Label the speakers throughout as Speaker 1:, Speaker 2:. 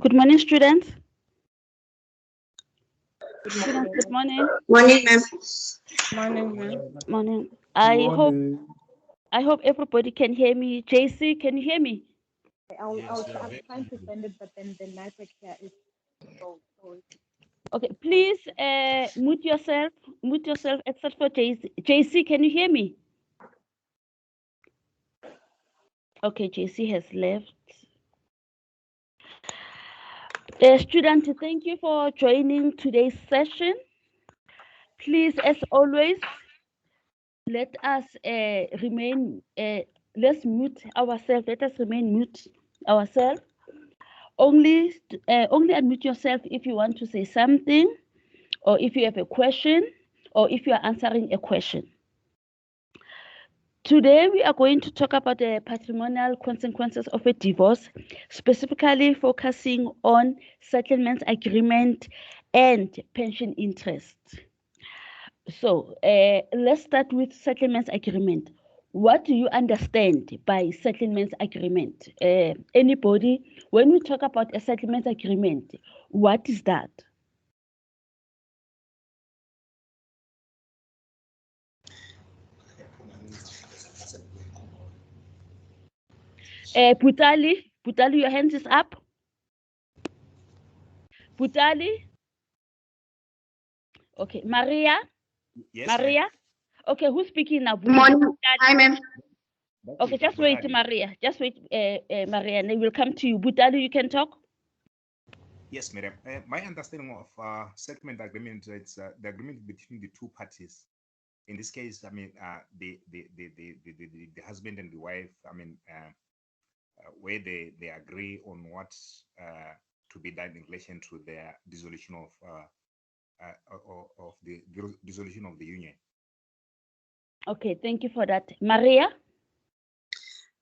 Speaker 1: Good morning, students. Students, good morning.
Speaker 2: Morning, ma'am.
Speaker 3: Morning, ma'am.
Speaker 1: Morning. I hope everybody can hear me. JC, can you hear me?
Speaker 4: I'm trying to send it, but then the network here is slow.
Speaker 1: Okay, please mute yourself. Mute yourself except for JC. JC, can you hear me? Okay, JC has left. Students, thank you for joining today's session. Please, as always, let us remain, let's mute ourselves. Let us remain mute ourselves. Only unmute yourself if you want to say something, or if you have a question, or if you are answering a question. Today, we are going to talk about the patrimonial consequences of a divorce, specifically focusing on settlement agreement and pension interest. So let's start with settlement agreement. What do you understand by settlement agreement? Anybody, when we talk about a settlement agreement, what is that? Putali, your hands is up. Putali? Okay, Maria?
Speaker 5: Yes,
Speaker 1: Maria? Okay, who's speaking now?
Speaker 2: Morning. Hi, ma'am.
Speaker 1: Okay, just wait, Maria. Just wait, Maria, and then we'll come to you. Butali, you can talk.
Speaker 5: Yes, madam. My understanding of settlement agreement, it's the agreement between the two parties. In this case, I mean, the husband and the wife, I mean, where they agree on what to be done in relation to their dissolution of the dissolution of the union.
Speaker 1: Okay, thank you for that. Maria?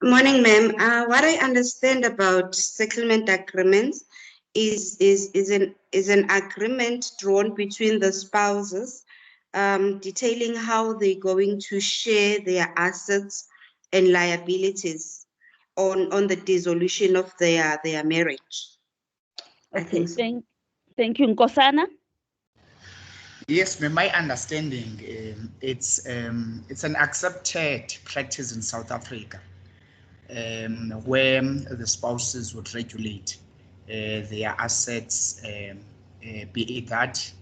Speaker 2: Morning, ma'am. What I understand about settlement agreements is an agreement drawn between the spouses, detailing how they're going to share their assets and liabilities on the dissolution of their marriage.
Speaker 1: Okay, thank you, Nkosana.
Speaker 3: Yes, ma'am. My understanding, it's an accepted practice in South Africa, where the spouses would regulate their assets, be it that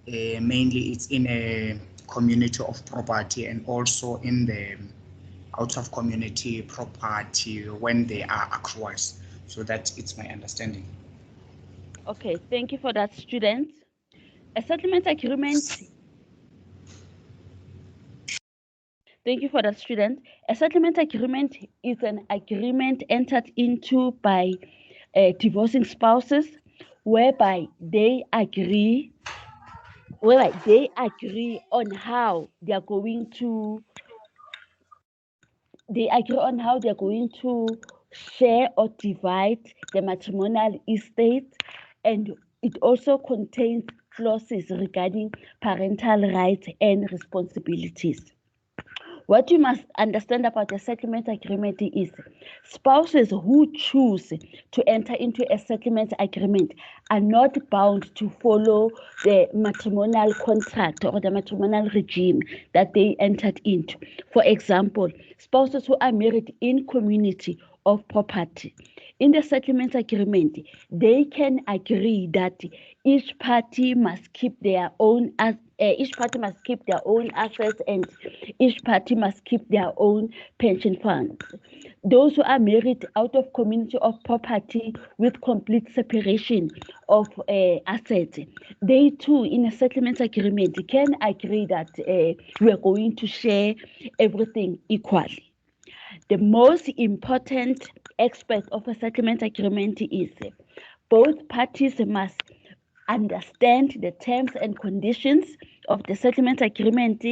Speaker 3: mainly it's in a community of property and also in the out of community property when they are accruals. So that it's my understanding.
Speaker 1: Okay, thank you for that, students. A settlement agreement. Thank you for that, student. A settlement agreement is an agreement entered into by divorcing spouses, whereby they agree on how they are going to share or divide the matrimonial estate, and it also contains clauses regarding parental rights and responsibilities. What you must understand about a settlement agreement is spouses who choose to enter into a settlement agreement are not bound to follow the matrimonial contract or the matrimonial regime that they entered into. For example, spouses who are married in community of property. In the settlement agreement, they can agree that each party must keep their own assets and each party must keep their own pension funds. Those who are married out of community of property with complete separation of assets, they too, in a settlement agreement, can agree that we are going to share everything equally. The most important aspect of a settlement agreement is both parties must understand the terms and conditions of the settlement agreement.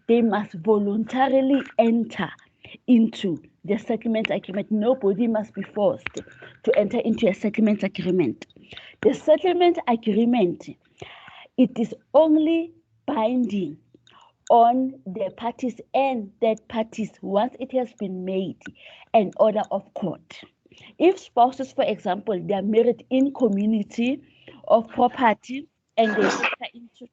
Speaker 1: They must voluntarily enter into the settlement agreement. Nobody must be forced to enter into a settlement agreement. The settlement agreement, it is only binding on the parties and third parties once it has been made an order of court. If spouses, for example, they are married in community of property and they enter into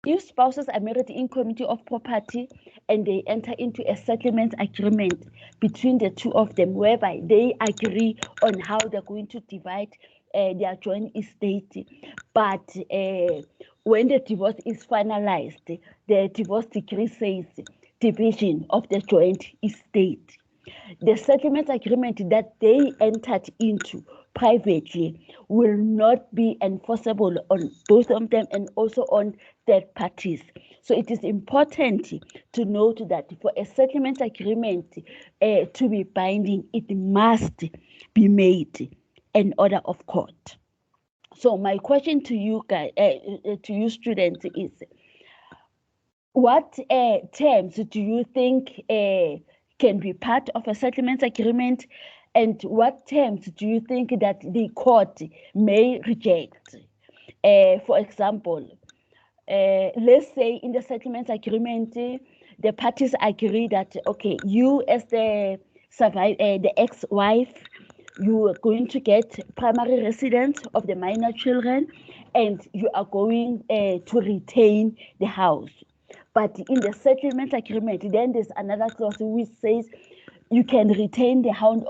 Speaker 1: if spouses are married in community of property and they enter into a settlement agreement between the two of them, whereby they agree on how they're going to divide their joint estate, but when the divorce is finalized, the divorce decree says division of the joint estate. The settlement agreement that they entered into privately will not be enforceable on both of them and also on third parties. So it is important to note that for a settlement agreement to be binding, it must be made an order of court. So my question to you guys, to you students, is what terms do you think can be part of a settlement agreement, and what terms do you think that the court may reject? For example, let's say in the settlement agreement, the parties agree that, okay, you as the ex-wife, you are going to get primary residence of the minor children, and you are going to retain the house. But in the settlement agreement, then there's another clause which says you can retain the house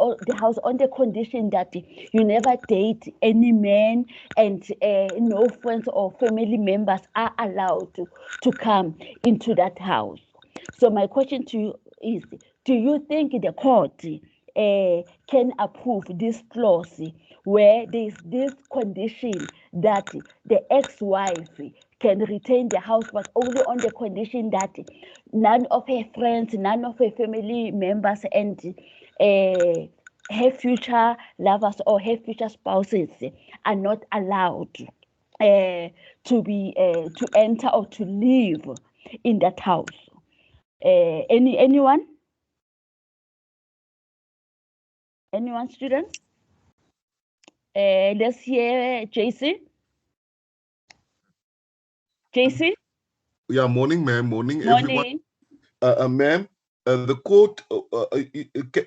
Speaker 1: on the condition that you never date any man, and no friends or family members are allowed to come into that house. So my question to you is, do you think the court can approve this clause where there is this condition that the ex-wife can retain the house, but only on the condition that none of her friends, none of her family members, and her future lovers or her future spouses are not allowed to enter or to live in that house? Anyone? Anyone, students? Let's hear JC. JC?
Speaker 6: Yeah, morning, ma'am. Morning, everyone. Ma'am, the court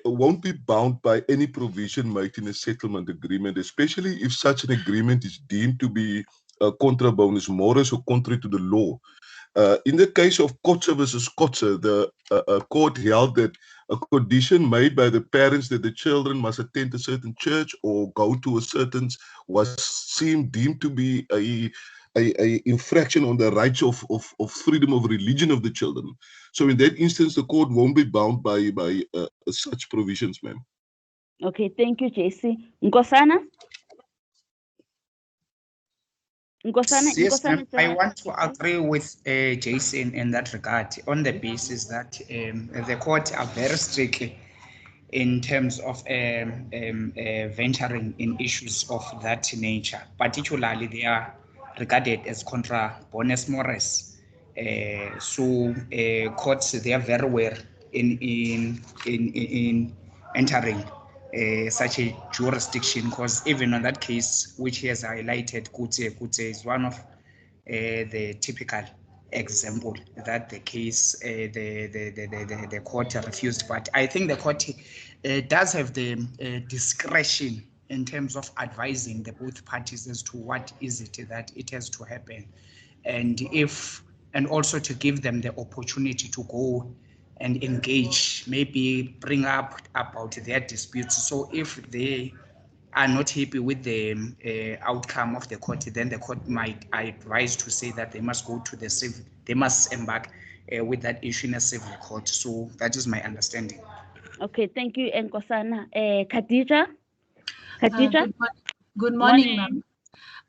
Speaker 6: won't be bound by any provision made in a settlement agreement, especially if such an agreement is deemed to be contra bonus mores or contrary to the law. In the case of Kotze versus Kotze, the court held that a condition made by the parents that the children must attend a certain church or go to a certain was deemed to be a infraction on the rights of freedom of religion of the children. So in that instance, the court won't be bound by such provisions, ma'am.
Speaker 1: Okay, thank you, JC. Nkosana?
Speaker 3: Yes, ma'am. I want to agree with Jason in that regard, on the basis that the court are very strict in terms of venturing in issues of that nature. Particularly, they are regarded as contra bonus mores. So courts, they are very well in entering such a jurisdiction, because even on that case which he has highlighted, Kutse is one of the typical example that the case the court refused. But I think the court does have the discretion in terms of advising the both parties as to what is it that it has to happen, and also to give them the opportunity to go and engage, maybe bring up about their disputes. So if they are not happy with the outcome of the court, then the court might advise to say that they must go to the civil, they must embark with that issue in a civil court. So that is my understanding.
Speaker 1: Okay, thank you, Nkosana. Khadija? Khadija?
Speaker 7: Good morning, ma'am.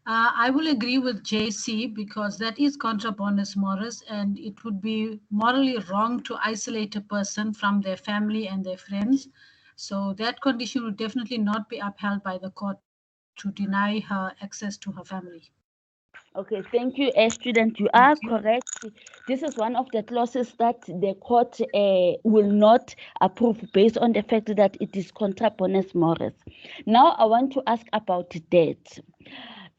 Speaker 7: I will agree with JC because that is contra bonus mores, and it would be morally wrong to isolate a person from their family and their friends. So that condition would definitely not be upheld by the court to deny her access to her family.
Speaker 1: Okay, thank you, student. You are correct. This is one of the clauses that the court will not approve based on the fact that it is contra bonus mores. Now, I want to ask about debt.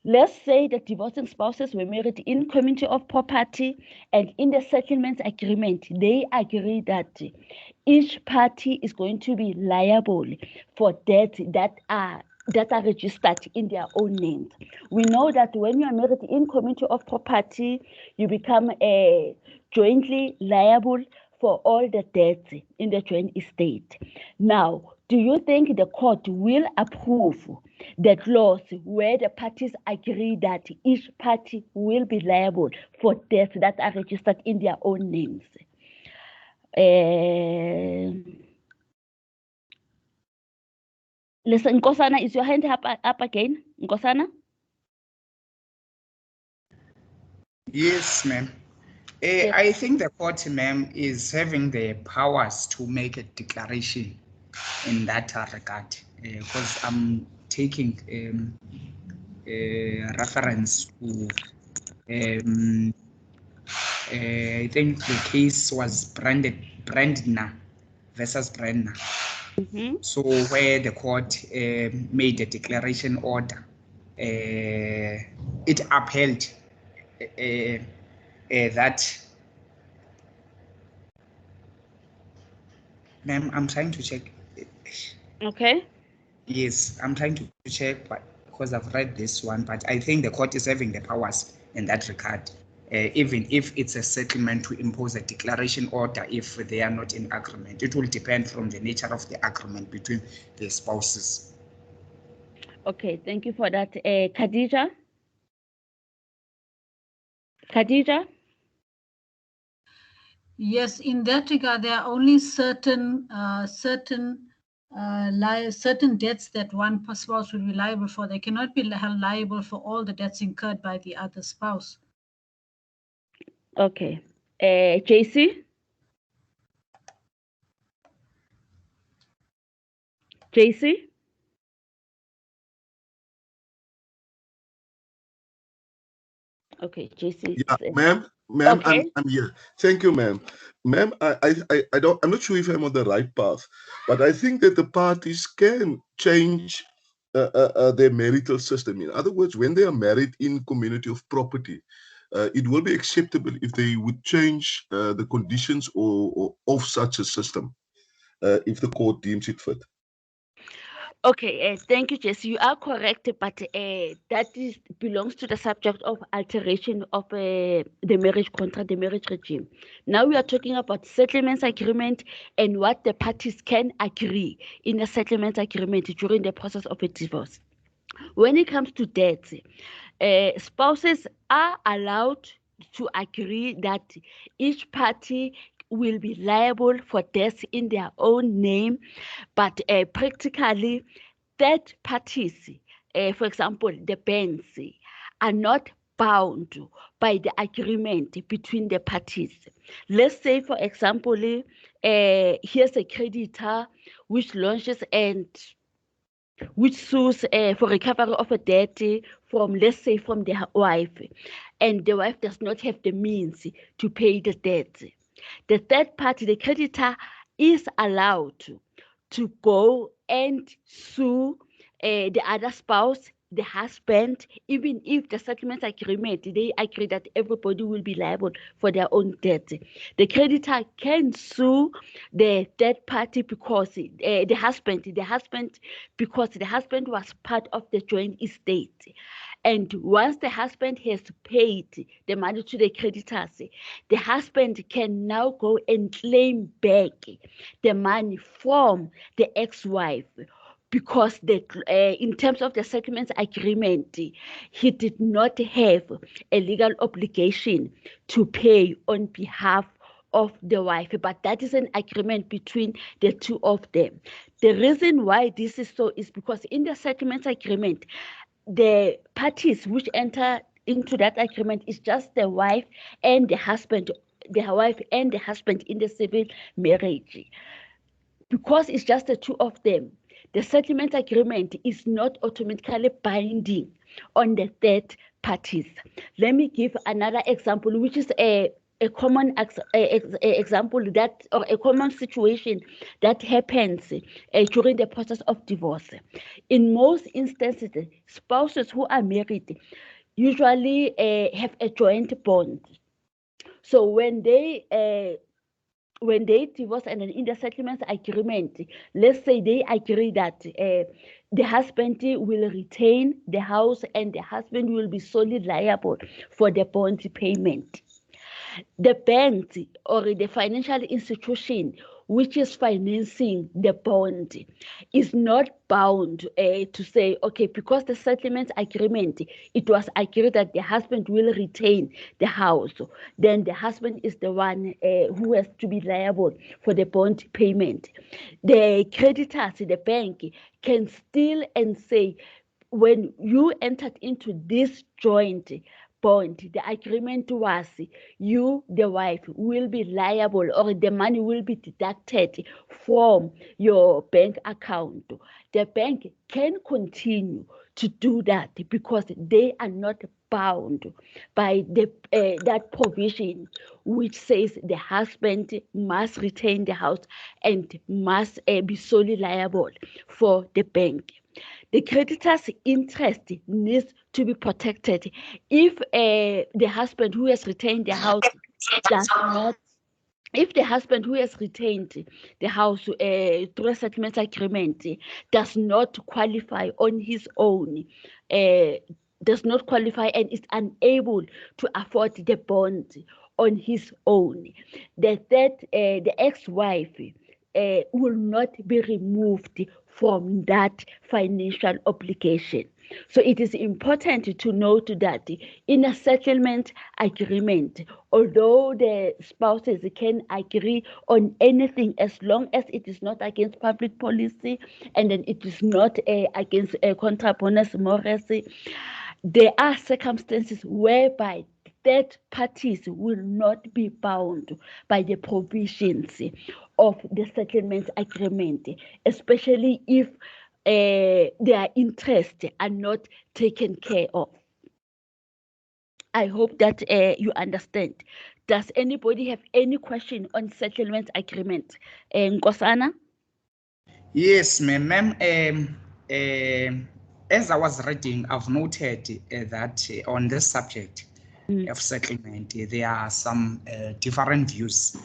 Speaker 1: Let's say the divorcing spouses were married in community of property, and in the settlement agreement, they agree that each party is going to be liable for debts that are registered in their own names. We know that when you are married in community of property, you become jointly liable for all the debts in the joint estate. Now, do you think the court will approve the clause where the parties agree that each party will be liable for debts that are registered in their own names? Listen, Nkosana, is your hand up again? Nkosana?
Speaker 3: Yes, ma'am.
Speaker 1: Yes.
Speaker 3: I think the court, ma'am, is having the powers to make a declaration in that regard, because I'm taking reference to, I think the case was Brandner versus Brandner. So where the court made a declaration order, it upheld that. Ma'am, I'm trying to check.
Speaker 1: Okay.
Speaker 3: Yes, I'm trying to check, but because I've read this one, but I think the court is having the powers in that regard, even if it's a settlement to impose a declaration order if they are not in agreement. It will depend from the nature of the agreement between the spouses.
Speaker 1: Okay, thank you for that. Khadija? Khadija?
Speaker 7: Yes, in that regard, there are only certain debts that one spouse will be liable for. They cannot be liable for all the debts incurred by the other spouse.
Speaker 1: Okay. JC? JC? Okay, JC.
Speaker 6: Yeah, ma'am,
Speaker 1: Okay.
Speaker 6: I'm here. Thank you, ma'am. Ma'am, I'm not sure if I'm on the right path, but I think that the parties can change their marital system. In other words, when they are married in community of property, it will be acceptable if they would change the conditions or of such a system, if the court deems it fit.
Speaker 1: Okay, thank you, Jesse. You are correct, but that belongs to the subject of alteration of the marriage contract, the marriage regime. Now we are talking about settlements agreement and what the parties can agree in a settlement agreement during the process of a divorce. When it comes to debts, spouses are allowed to agree that each party will be liable for debts in their own name, but practically third parties, for example, the banks, are not bound by the agreement between the parties. Let's say, for example, here's a creditor which launches and which sues for recovery of a debt from, let's say, from the wife, and the wife does not have the means to pay the debt. The third party, the creditor, is allowed to go and sue the other spouse, the husband, even if the settlement agreement, they agree that everybody will be liable for their own debt. The creditor can sue the third party because the husband, because the husband was part of the joint estate. And once the husband has paid the money to the creditors, the husband can now go and claim back the money from the ex-wife, because in terms of the settlement agreement, he did not have a legal obligation to pay on behalf of the wife, but that is an agreement between the two of them. The reason why this is so is because in the settlement agreement, the parties which enter into that agreement is just the wife and the husband, the wife and the husband in the civil marriage. Because it's just the two of them, the settlement agreement is not automatically binding on the third parties. Let me give another example, which is a common example that, or a common situation that happens during the process of divorce. In most instances, spouses who are married usually have a joint bond. So when they divorce and in the settlement agreement, let's say they agree that the husband will retain the house and the husband will be solely liable for the bond payment. The bank or the financial institution which is financing the bond is not bound to say, okay, because the settlement agreement, it was agreed that the husband will retain the house, then the husband is the one who has to be liable for the bond payment. The creditors, the bank, can still and say, when you entered into this joint bond, the agreement was you, the wife, will be liable, or the money will be deducted from your bank account. The bank can continue to do that because they are not bound by the that provision which says the husband must retain the house and must be solely liable for the bank. The creditor's interest needs to be protected. If the husband who has retained the house does not, if the husband who has retained the house through a settlement agreement does not qualify on his own, does not qualify and is unable to afford the bond on his own, the ex-wife will not be removed from that financial obligation. So it is important to note that in a settlement agreement, although the spouses can agree on anything as long as it is not against public policy and then it is not against contra bonos mores, there are circumstances whereby third parties will not be bound by the provisions of the settlement agreement, especially if their interests are not taken care of. I hope that you understand. Does anybody have any question on settlement agreement? Nkosana?
Speaker 3: Yes, ma'am. As I was reading, I've noted that on this subject of settlement, there are some different views,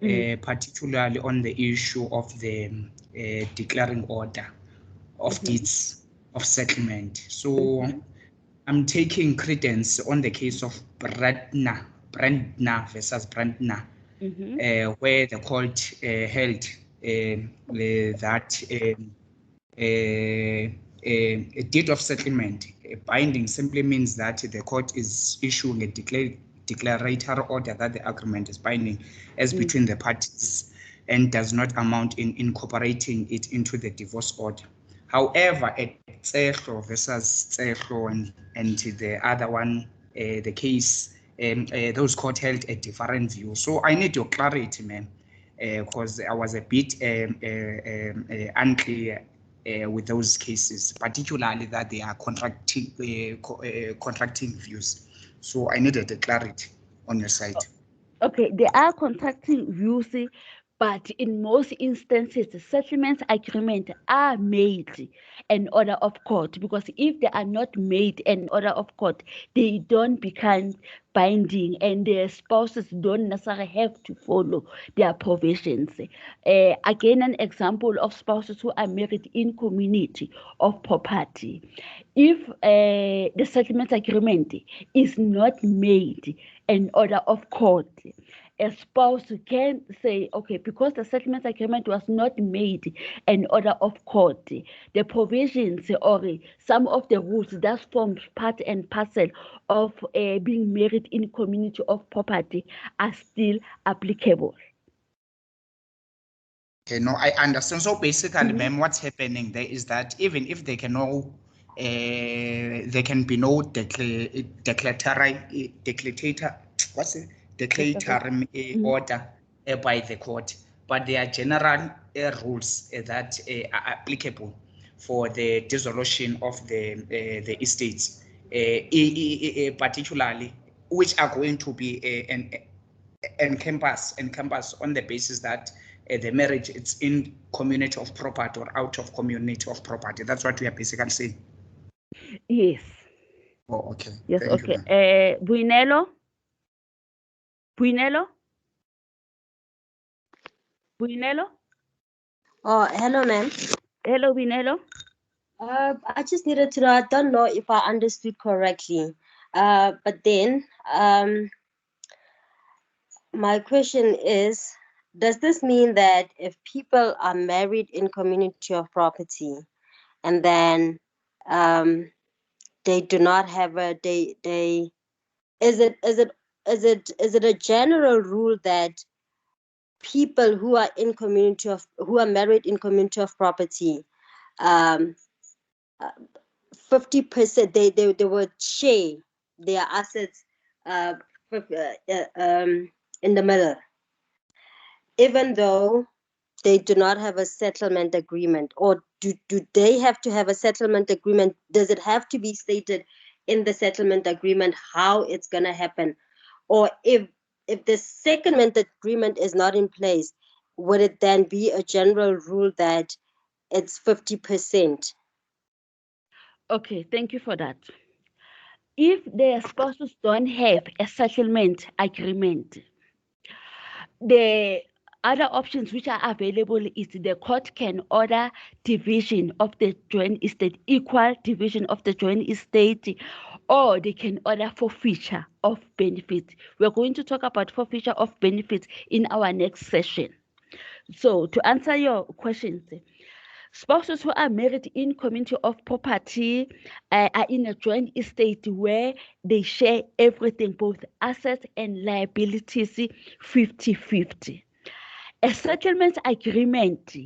Speaker 3: particularly on the issue of the declaring order of deeds of settlement. So I'm taking credence on the case of Brandner versus Brandner, where the court held that a deed of settlement binding simply means that the court is issuing a declaratory order that the agreement is binding as between the parties and does not amount in incorporating it into the divorce order. However, at Tsehlo versus Tsehlo and the other one, the case, those court held a different view. So I need your clarity, ma'am, because I was a bit unclear with those cases, particularly that they are contracting views. So I needed the clarity on your side.
Speaker 1: Okay, they are contracting views, but in most instances, the settlement agreements are made an order of court, because if they are not made an order of court, they don't become binding and their spouses don't necessarily have to follow their provisions. Again, an example of spouses who are married in community of property. If the settlement agreement is not made an order of court, a spouse can say, okay, because the settlement agreement was not made an order of court, the provisions or some of the rules that form part and parcel of being married in community of property are still applicable.
Speaker 3: Okay, no, I understand. So basically, ma'am, what's happening there is that even if they can know, there can be no declaratory order by the court, but there are general rules that are applicable for the dissolution of the estates, particularly which are going to be encompass on the basis that the marriage it's in community of property or out of community of property. That's what we are basically saying.
Speaker 1: Yes.
Speaker 3: Oh, okay.
Speaker 1: Yes,
Speaker 3: Thank
Speaker 1: okay.
Speaker 3: you,
Speaker 1: Buinelo?
Speaker 8: Oh, hello, ma'am.
Speaker 1: Hello, Buinelo.
Speaker 8: I just needed to know, I don't know if I understood correctly. But then, my question is, does this mean that if people are married in community of property and then they do not have a is it a general rule that people who are married in community of property 50% they would share their assets in the middle, even though they do not have a settlement agreement? Or do they have to have a settlement agreement? Does it have to be stated in the settlement agreement how it's going to happen? Or if the settlement agreement is not in place, would it then be a general rule that it's 50%?
Speaker 1: Okay, thank you for that. If the spouses don't have a settlement agreement, the other options which are available is the court can order division of the joint estate, equal division of the joint estate, or they can order forfeiture of benefits. We're going to talk about forfeiture of benefits in our next session. So to answer your questions, spouses who are married in community of property are in a joint estate where they share everything, both assets and liabilities, 50-50. A settlement agreement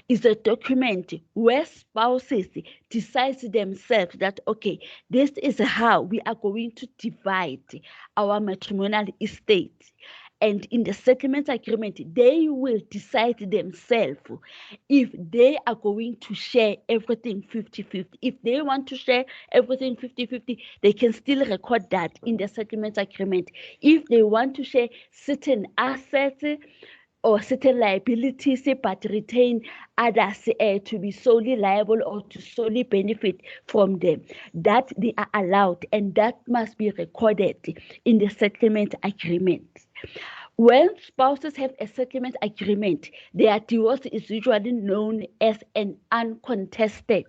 Speaker 1: is a document where spouses decide themselves that, okay, this is how we are going to divide our matrimonial estate. And in the settlement agreement, they will decide themselves if they are going to share everything 50-50. If they want to share everything 50-50, they can still record that in the settlement agreement. If they want to share certain assets or certain liabilities, but retain others to be solely liable or to solely benefit from them, that they are allowed, and that must be recorded in the settlement agreement. When spouses have a settlement agreement, their divorce is usually known as an uncontested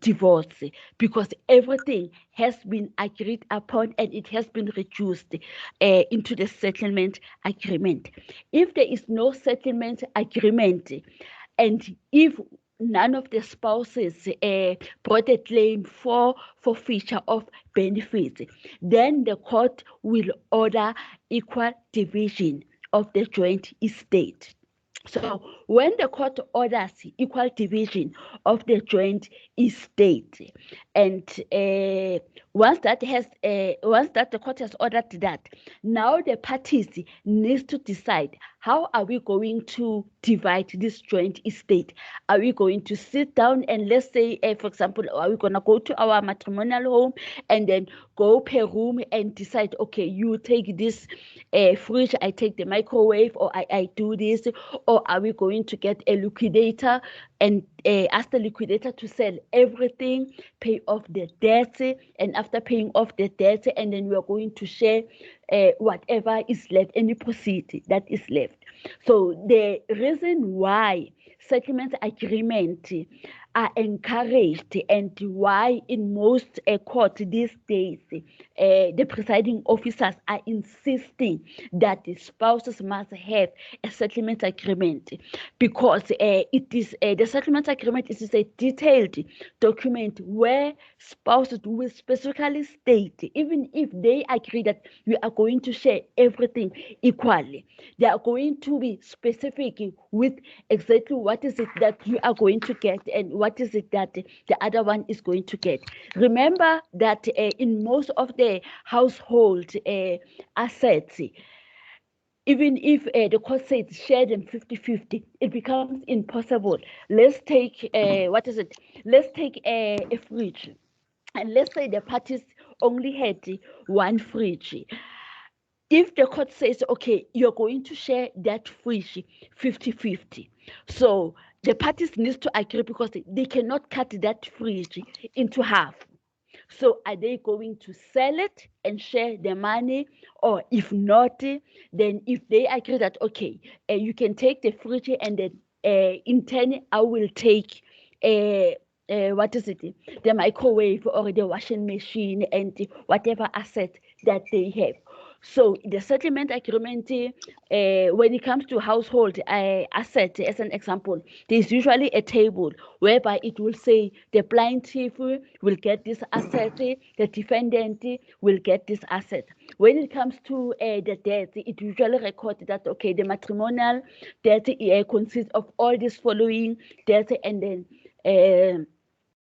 Speaker 1: divorce, because everything has been agreed upon and it has been reduced into the settlement agreement. If there is no settlement agreement, and if none of the spouses brought a claim for forfeiture of benefits, then the court will order equal division of the joint estate. So when the court orders equal division of the joint estate, and once that the court has ordered that, now the parties needs to decide, how are we going to divide this joint estate? Are we going to sit down and, let's say, for example, are we going to go to our matrimonial home and then go per room and decide, okay, you take this fridge, I take the microwave, or I do this? Or are we going to get a liquidator and ask the liquidator to sell everything, pay off the debt, and after paying off the debt, and then we are going to share whatever is left, any proceed that is left? So the reason why settlement agreement are encouraged, and why in most courts these days the presiding officers are insisting that the spouses must have a settlement agreement, because it is the settlement agreement is a detailed document where spouses will specifically state, even if they agree that we are going to share everything equally, they are going to be specific with exactly what is it that you are going to get and what is it that the other one is going to get. Remember that in most of the household assets, even if the court says share them 50-50, it becomes impossible. Let's take let's take a fridge, and let's say the parties only had one fridge. if the court says, okay, you're going to share that fridge 50-50, so the parties need to agree because they cannot cut that fridge into half. So are they going to sell it and share the money? Or if not, then if they agree that, okay, you can take the fridge and then in turn, I will take what is it? The microwave or the washing machine and whatever asset that they have. So the settlement agreement, when it comes to household asset, as an example, there's usually a table whereby it will say the plaintiff will get this asset, the defendant will get this asset. When it comes to the debt, it usually records that, okay, the matrimonial debt consists of all these following debt, and then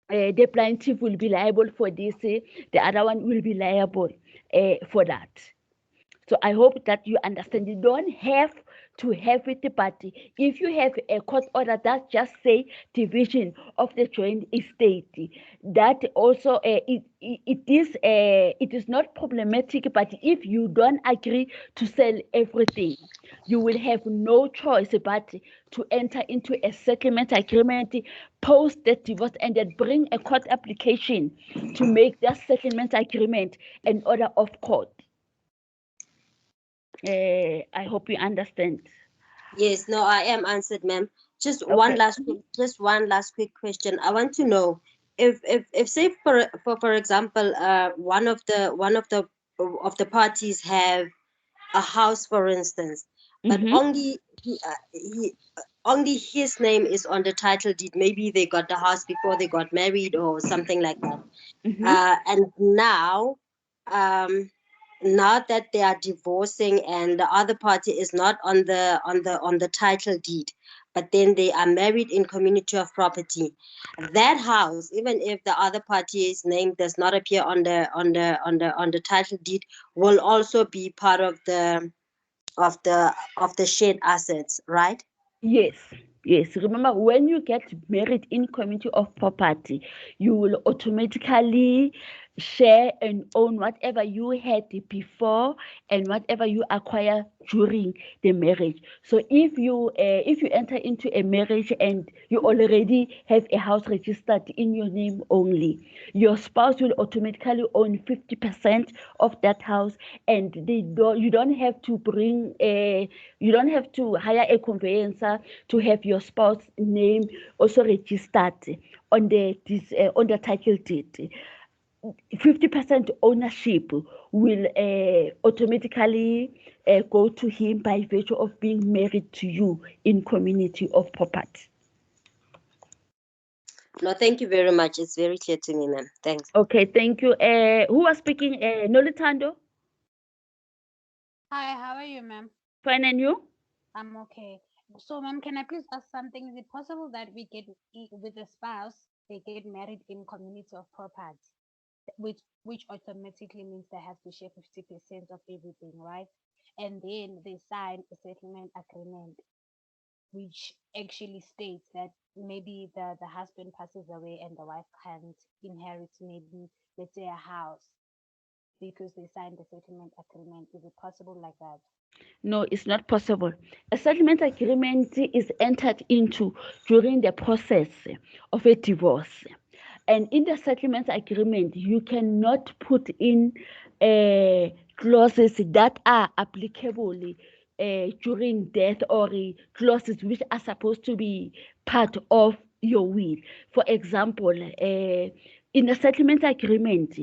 Speaker 1: the plaintiff will be liable for this, the other one will be liable for that. So I hope that you understand. You don't have to have it, but if you have a court order that just say division of the joint estate, that also it is not problematic. But if you don't agree to sell everything, you will have no choice but to enter into a settlement agreement, post the divorce, and then bring a court application to make that settlement agreement an order of court. I hope you understand.
Speaker 8: Yes, no, I am answered, ma'am. Just
Speaker 1: Okay.
Speaker 8: one last quick question. I want to know if say for example, one of the parties have a house, for instance, but only only his name is on the title deed. Maybe they got the house before they got married or something like that. And now, now that they are divorcing and the other party is not on the title deed, but then they are married in community of property, that house, even if the other party's name does not appear on the title deed, will also be part of the shared assets, right?
Speaker 1: Yes. Remember, when you get married in community of property, you will automatically share and own whatever you had before and whatever you acquire during the marriage. So if you enter into a marriage and you already have a house registered in your name only, your spouse will automatically own 50% of that house, and you don't have to hire a conveyancer to have your spouse's name also registered on the title deed. 50% ownership will automatically go to him by virtue of being married to you in community of property.
Speaker 8: No, thank you very much. It's very clear to me, ma'am. Thanks.
Speaker 1: Okay, thank you. Who was speaking? Nolitando?
Speaker 9: Hi, how are you, ma'am?
Speaker 1: Fine, and you?
Speaker 9: I'm okay. So, ma'am, can I please ask something? Is it possible that we get with a spouse, they get married in community of property, which automatically means they have to share 50% of everything, right? And then they sign a settlement agreement, which actually states that maybe the husband passes away and the wife can't inherit, maybe, let's say, a house, because they signed the settlement agreement. Is it possible like that?
Speaker 1: No, it's not possible. A settlement agreement is entered into during the process of a divorce. And in the settlement agreement, you cannot put in clauses that are applicable during death, or clauses which are supposed to be part of your will. For example, in a settlement agreement,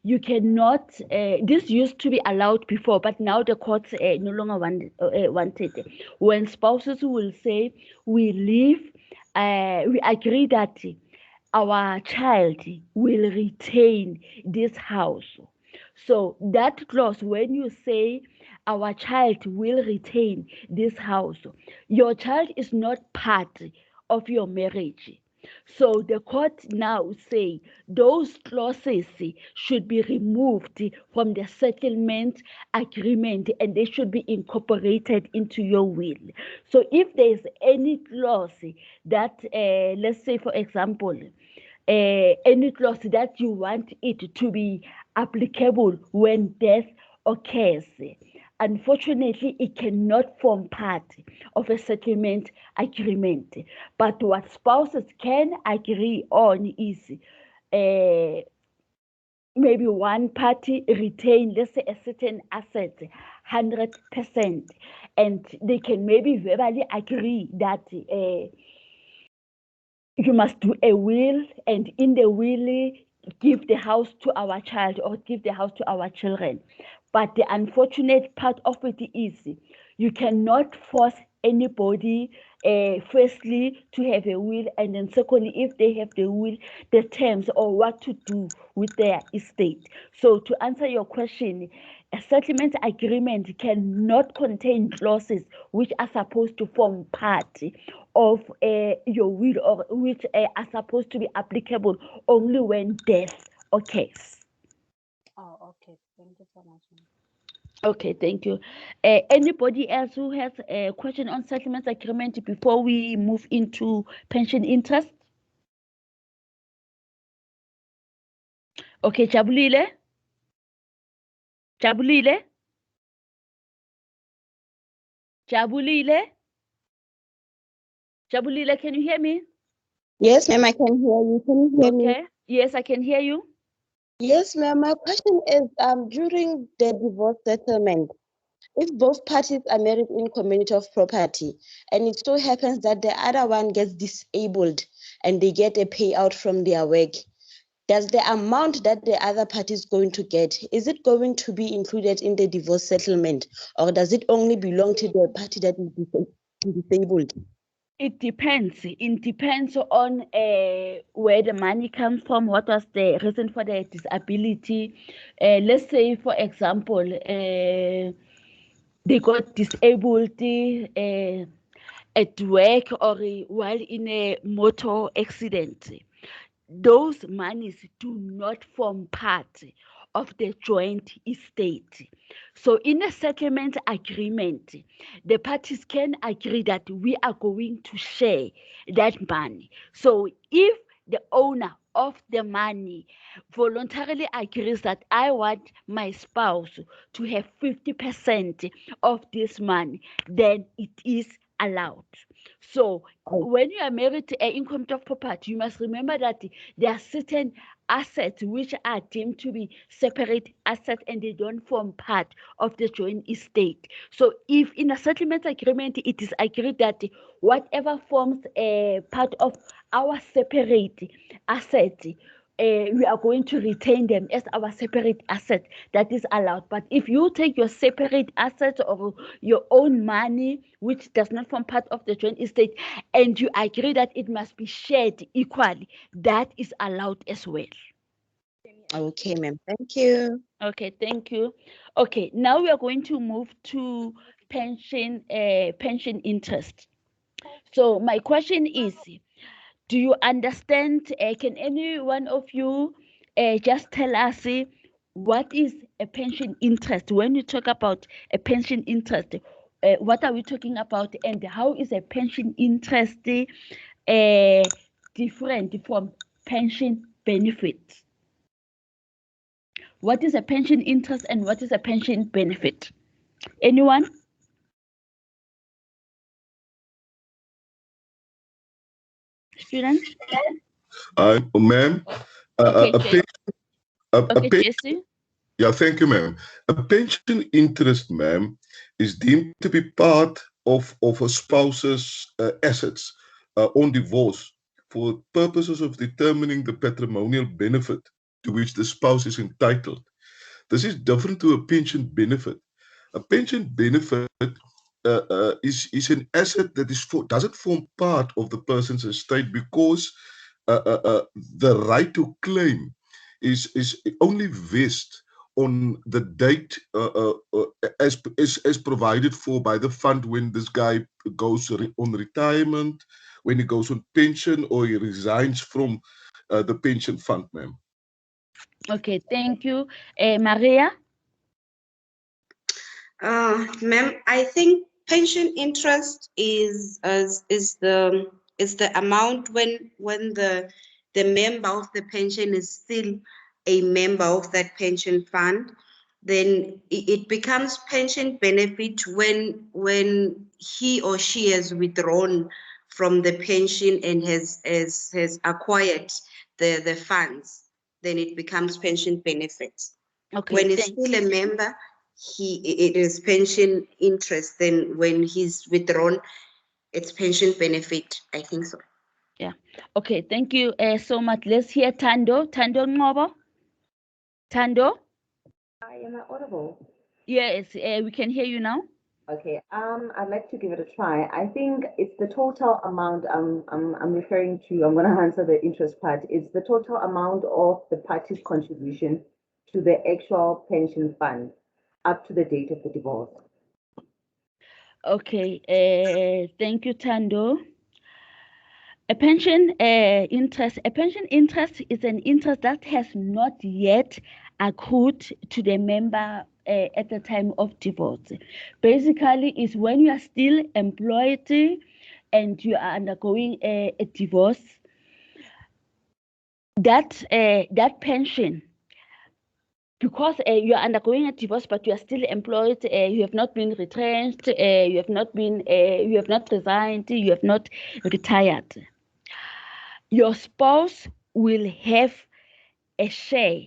Speaker 1: you cannot, this used to be allowed before, but now the courts no longer want it. When spouses will say, we agree that our child will retain this house. So that clause, when you say our child will retain this house, your child is not part of your marriage. So the court now say those clauses should be removed from the settlement agreement, and they should be incorporated into your will. So if there's any clause that, let's say for example, any clause that you want it to be applicable when death occurs, unfortunately, it cannot form part of a settlement agreement. But what spouses can agree on is maybe one party retain, let's say, a certain asset 100%, and they can maybe verbally agree that you must do a will, and in the will give the house to our child or give the house to our children. But the unfortunate part of it is you cannot force anybody, firstly, to have a will, and then secondly, if they have the will, the terms or what to do with their estate. So to answer your question, a settlement agreement cannot contain clauses which are supposed to form part of your will, or which are supposed to be applicable only when death occurs.
Speaker 9: Oh, okay. Thank you so much.
Speaker 1: Okay, thank you. Anybody else who has a question on settlement agreement before we move into pension interest? Okay, Jabulile? Jabulile? Jabulile? Jabulile, can you hear me?
Speaker 10: Yes, ma'am, I can hear you. Can you hear me?
Speaker 1: Okay. Yes, I can hear you.
Speaker 10: Yes, ma'am. My question is, during the divorce settlement, if both parties are married in community of property, and it so happens that the other one gets disabled and they get a payout from their work, does the amount that the other party is going to get, is it going to be included in the divorce settlement, or does it only belong to the party that is disabled?
Speaker 1: It depends. It depends on where the money comes from, what was the reason for the disability. Let's say, for example, they got disabled at work or while in a motor accident. Those monies do not form part of the joint estate. So in a settlement agreement, the parties can agree that we are going to share that money. So if the owner of the money voluntarily agrees that I want my spouse to have 50% of this money, then it is allowed. So when you are married to an income of property, you must remember that there are certain assets which are deemed to be separate assets and they don't form part of the joint estate. So if in a settlement agreement it is agreed that whatever forms a part of our separate asset, we are going to retain them as our separate asset, that is allowed. But if you take your separate assets or your own money, which does not form part of the joint estate, and you agree that it must be shared equally, that is allowed as well.
Speaker 10: Okay, ma'am. Thank you.
Speaker 1: Okay, thank you. Okay, now we are going to move to pension interest. So my question is, do you understand? Can any one of you just tell us what is a pension interest? When you talk about a pension interest, what are we talking about, and how is a pension interest different from pension benefit? What is a pension interest and what is a pension benefit? Anyone? Students?
Speaker 6: Ma'am,
Speaker 1: Okay,
Speaker 6: pension,
Speaker 1: Jesse.
Speaker 6: yeah, thank you, ma'am. A pension interest, ma'am, is deemed to be part of a spouse's assets on divorce for purposes of determining the patrimonial benefit to which the spouse is entitled. This is different to a pension benefit. A pension benefit is an asset that doesn't form part of the person's estate because the right to claim is only vests on the date as provided for by the fund when this guy goes on retirement, when he goes on pension, or he resigns from the pension fund, ma'am.
Speaker 1: Okay, thank you. Maria?
Speaker 2: Ma'am, I think pension interest is the amount when the member of the pension is still a member of that pension fund. then it becomes pension benefit when he or she has withdrawn from the pension and has acquired the funds, then it becomes pension benefits.
Speaker 1: Okay,
Speaker 2: when it's still a member, it is pension interest. Then when he's withdrawn, it's pension benefit. I think so.
Speaker 1: Yeah. Okay, thank you so much. Let's hear Tando. Tando Ngobo. Tando?
Speaker 11: Hi, am I audible?
Speaker 1: Yes, we can hear you now.
Speaker 11: Okay, I'd like to give it a try. I think it's the total amount I'm referring to. I'm gonna answer the interest part. It's the total amount of the party's contribution to the actual pension fund up to the date of the divorce.
Speaker 1: Okay, thank you, Tando. A pension interest is an interest that has not yet accrued to the member at the time of divorce. Basically, is when you are still employed and you are undergoing a divorce, that pension, because you are undergoing a divorce but you are still employed, you have not been retrenched, you have not resigned, you have not retired, your spouse will have a share,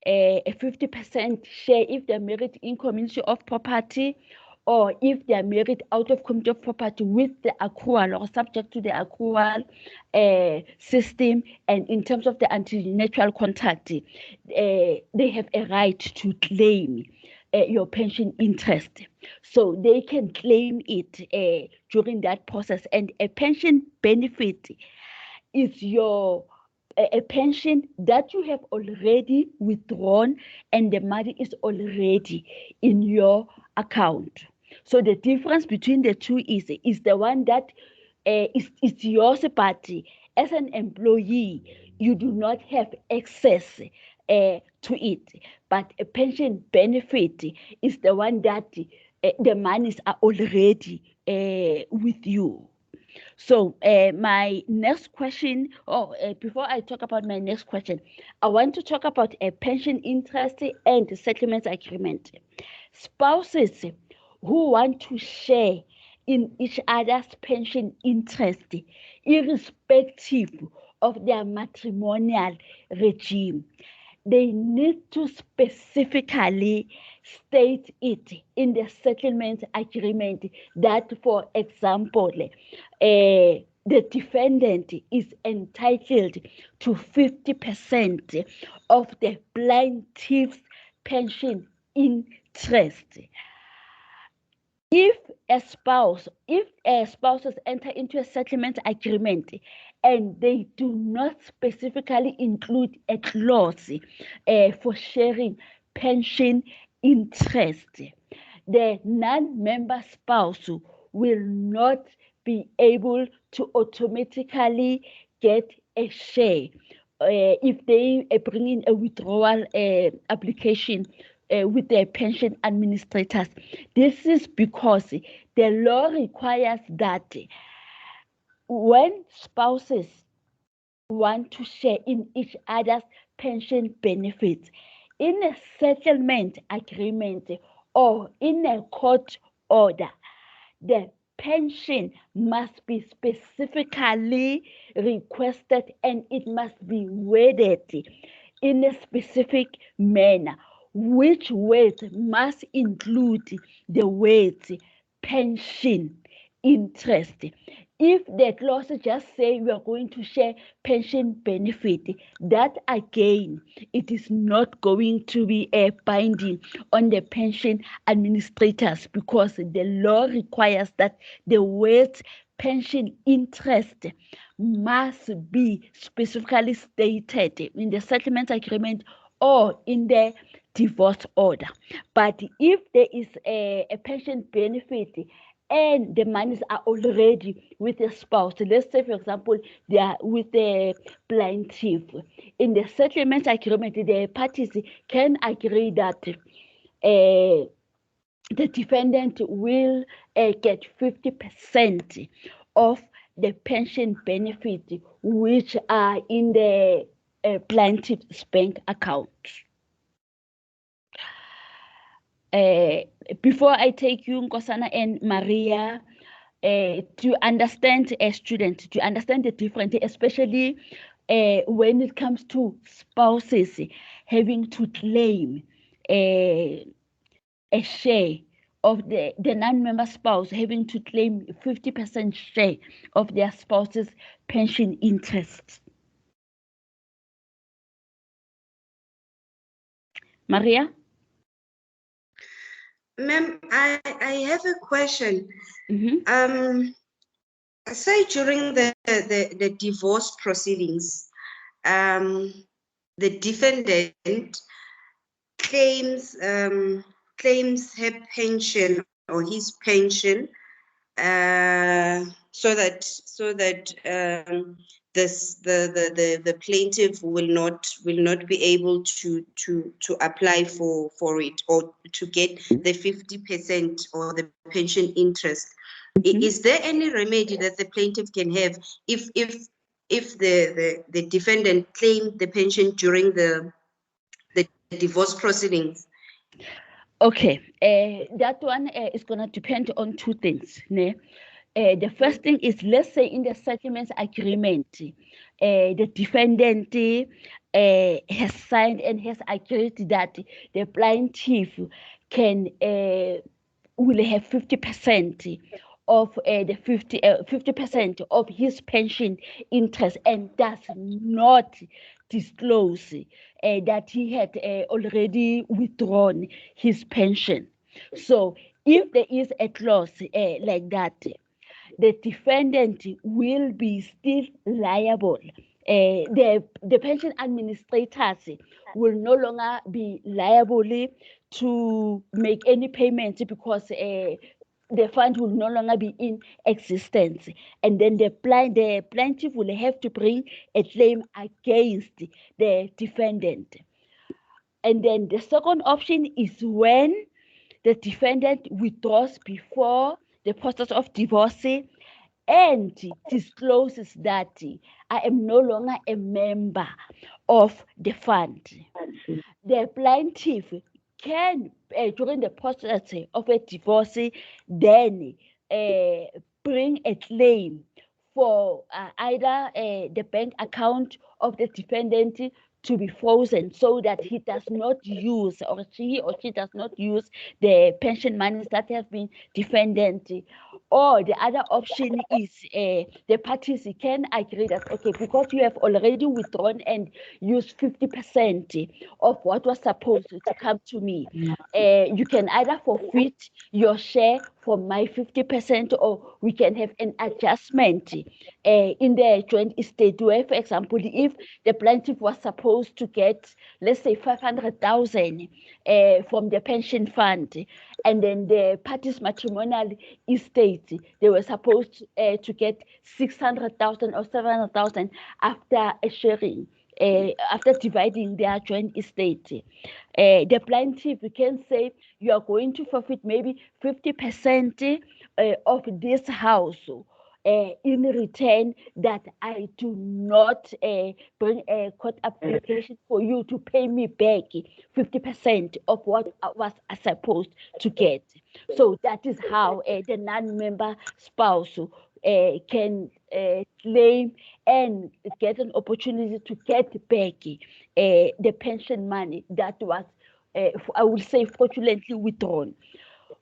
Speaker 1: a 50% share if they're married in community of property, or if they are married out of community of property with the accrual or subject to the accrual system. And in terms of the antinatural contract, they have a right to claim your pension interest. So they can claim it during that process. And a pension benefit is your a pension that you have already withdrawn and the money is already in your account. So the difference between the two is the one that is yours, but as an employee, you do not have access to it. But a pension benefit is the one that the monies are already with you. So my next question, before I talk about my next question, I want to talk about a pension interest and settlement agreement. Spouses who want to share in each other's pension interest, irrespective of their matrimonial regime, they need to specifically state it in the settlement agreement that, for example, the defendant is entitled to 50% of the plaintiff's pension interest. If spouses enter into a settlement agreement and they do not specifically include a clause for sharing pension interest, the non-member spouse will not be able to automatically get a share if they bring in a withdrawal application with their pension administrators. This is because the law requires that when spouses want to share in each other's pension benefits, in a settlement agreement or in a court order, the pension must be specifically requested and it must be worded in a specific manner, which words must include the words pension interest. If the clause just say we are going to share pension benefit, that again, it is not going to be a binding on the pension administrators, because the law requires that the words pension interest must be specifically stated in the settlement agreement or in the divorce order. But if there is a pension benefit and the monies are already with the spouse, let's say, for example, they are with the plaintiff, in the settlement agreement, the parties can agree that the defendant will get 50% of the pension benefit which are in the plaintiff's bank account. before I take you, Nkosana and Maria, to understand a student, to understand the difference, especially when it comes to spouses having to claim a share of the non-member spouse having to claim 50% share of their spouse's pension interest. Maria?
Speaker 2: Ma'am, I have a question. Say during the divorce proceedings, the defendant claims her pension or his pension, so that the plaintiff will not be able to apply for it or to get the 50% or the pension interest. Is there any remedy that the plaintiff can have if the defendant claimed the pension during the divorce proceedings?
Speaker 1: Okay, that one is going to depend on two things. Ne? The first thing is, let's say in the settlement agreement, the defendant has signed and has agreed that the plaintiff can will have 50% of the 50% of his pension interest and does not disclose that he had already withdrawn his pension. So if there is a clause like that, the defendant will be still liable. The pension administrators will no longer be liable to make any payments because the fund will no longer be in existence, and then the plaintiff will have to bring a claim against the defendant. And then the second option is when the defendant withdraws before the process of divorce and discloses that I am no longer a member of the fund. The plaintiff can, during the process of a divorce, then bring a claim for either the bank account of the defendant to be frozen so that he does not use or she does not use the pension monies that have been defendant. Or the other option is the parties can agree that, okay, because you have already withdrawn and used 50% of what was supposed to come to me, you can either forfeit your share from my 50%, or we can have an adjustment in the joint estate where, for example, if the plaintiff was supposed to get, let's say, 500,000 from the pension fund, and then the parties' matrimonial estate, they were supposed to get 600,000 or 700,000 after a sharing, after dividing their joint estate. The plaintiff can say, you are going to forfeit maybe 50% of this house in return that I do not bring a court application for you to pay me back 50% of what I was supposed to get. So that is how the non-member spouse can claim and get an opportunity to get back the pension money that was, I would say, fraudulently withdrawn.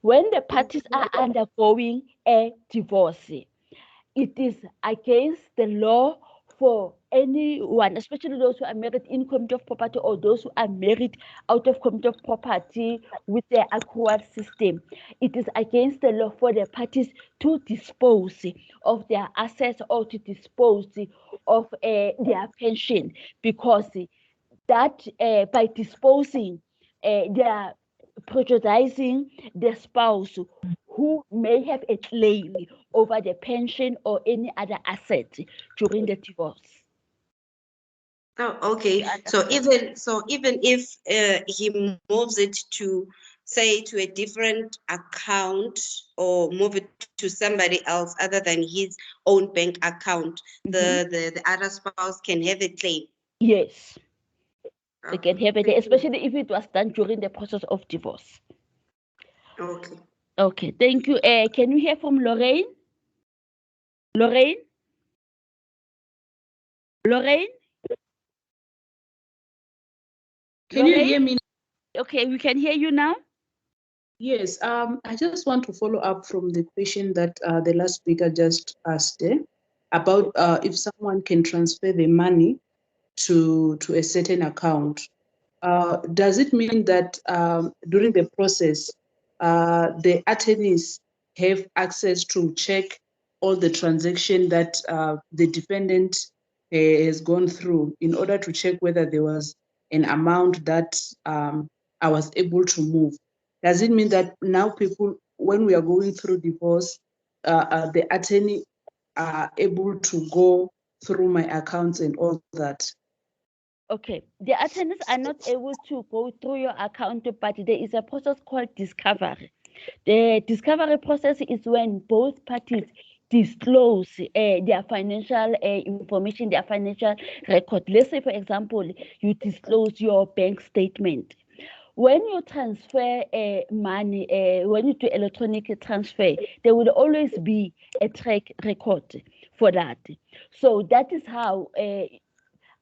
Speaker 1: When the parties are undergoing a divorce, it is against the law for anyone, especially those who are married in community of property or those who are married out of community of property with their accrual system. It is against the law for the parties to dispose of their assets or to dispose of their pension, because that by disposing, they are prejudicing the spouse who may have a claim over the pension or any other asset during the divorce.
Speaker 2: Oh, okay. So even if he moves it to, say, to a different account or move it to somebody else other than his own bank account, the other spouse can have a claim.
Speaker 1: Yes, they can have it, especially if it was done during the process of divorce.
Speaker 2: Okay.
Speaker 1: Okay, thank you. Can you hear from Lorraine? Lorraine? Lorraine?
Speaker 12: Can you hear me?
Speaker 1: Okay, we can hear you now.
Speaker 12: Yes, I just want to follow up from the question that the last speaker just asked about if someone can transfer the money to a certain account. Does it mean that during the process, the attorneys have access to check all the transaction that the defendant has gone through in order to check whether there was an amount that I was able to move? Does it mean that now people, when we are going through divorce, the attorney are able to go through my accounts and all that?
Speaker 1: Okay, the attorneys are not able to go through your account, but there is a process called discovery. The discovery process is when both parties disclose their financial information, their financial record. Let's say, for example, you disclose your bank statement. When you transfer money, when you do electronic transfer, there will always be a track record for that. So that is how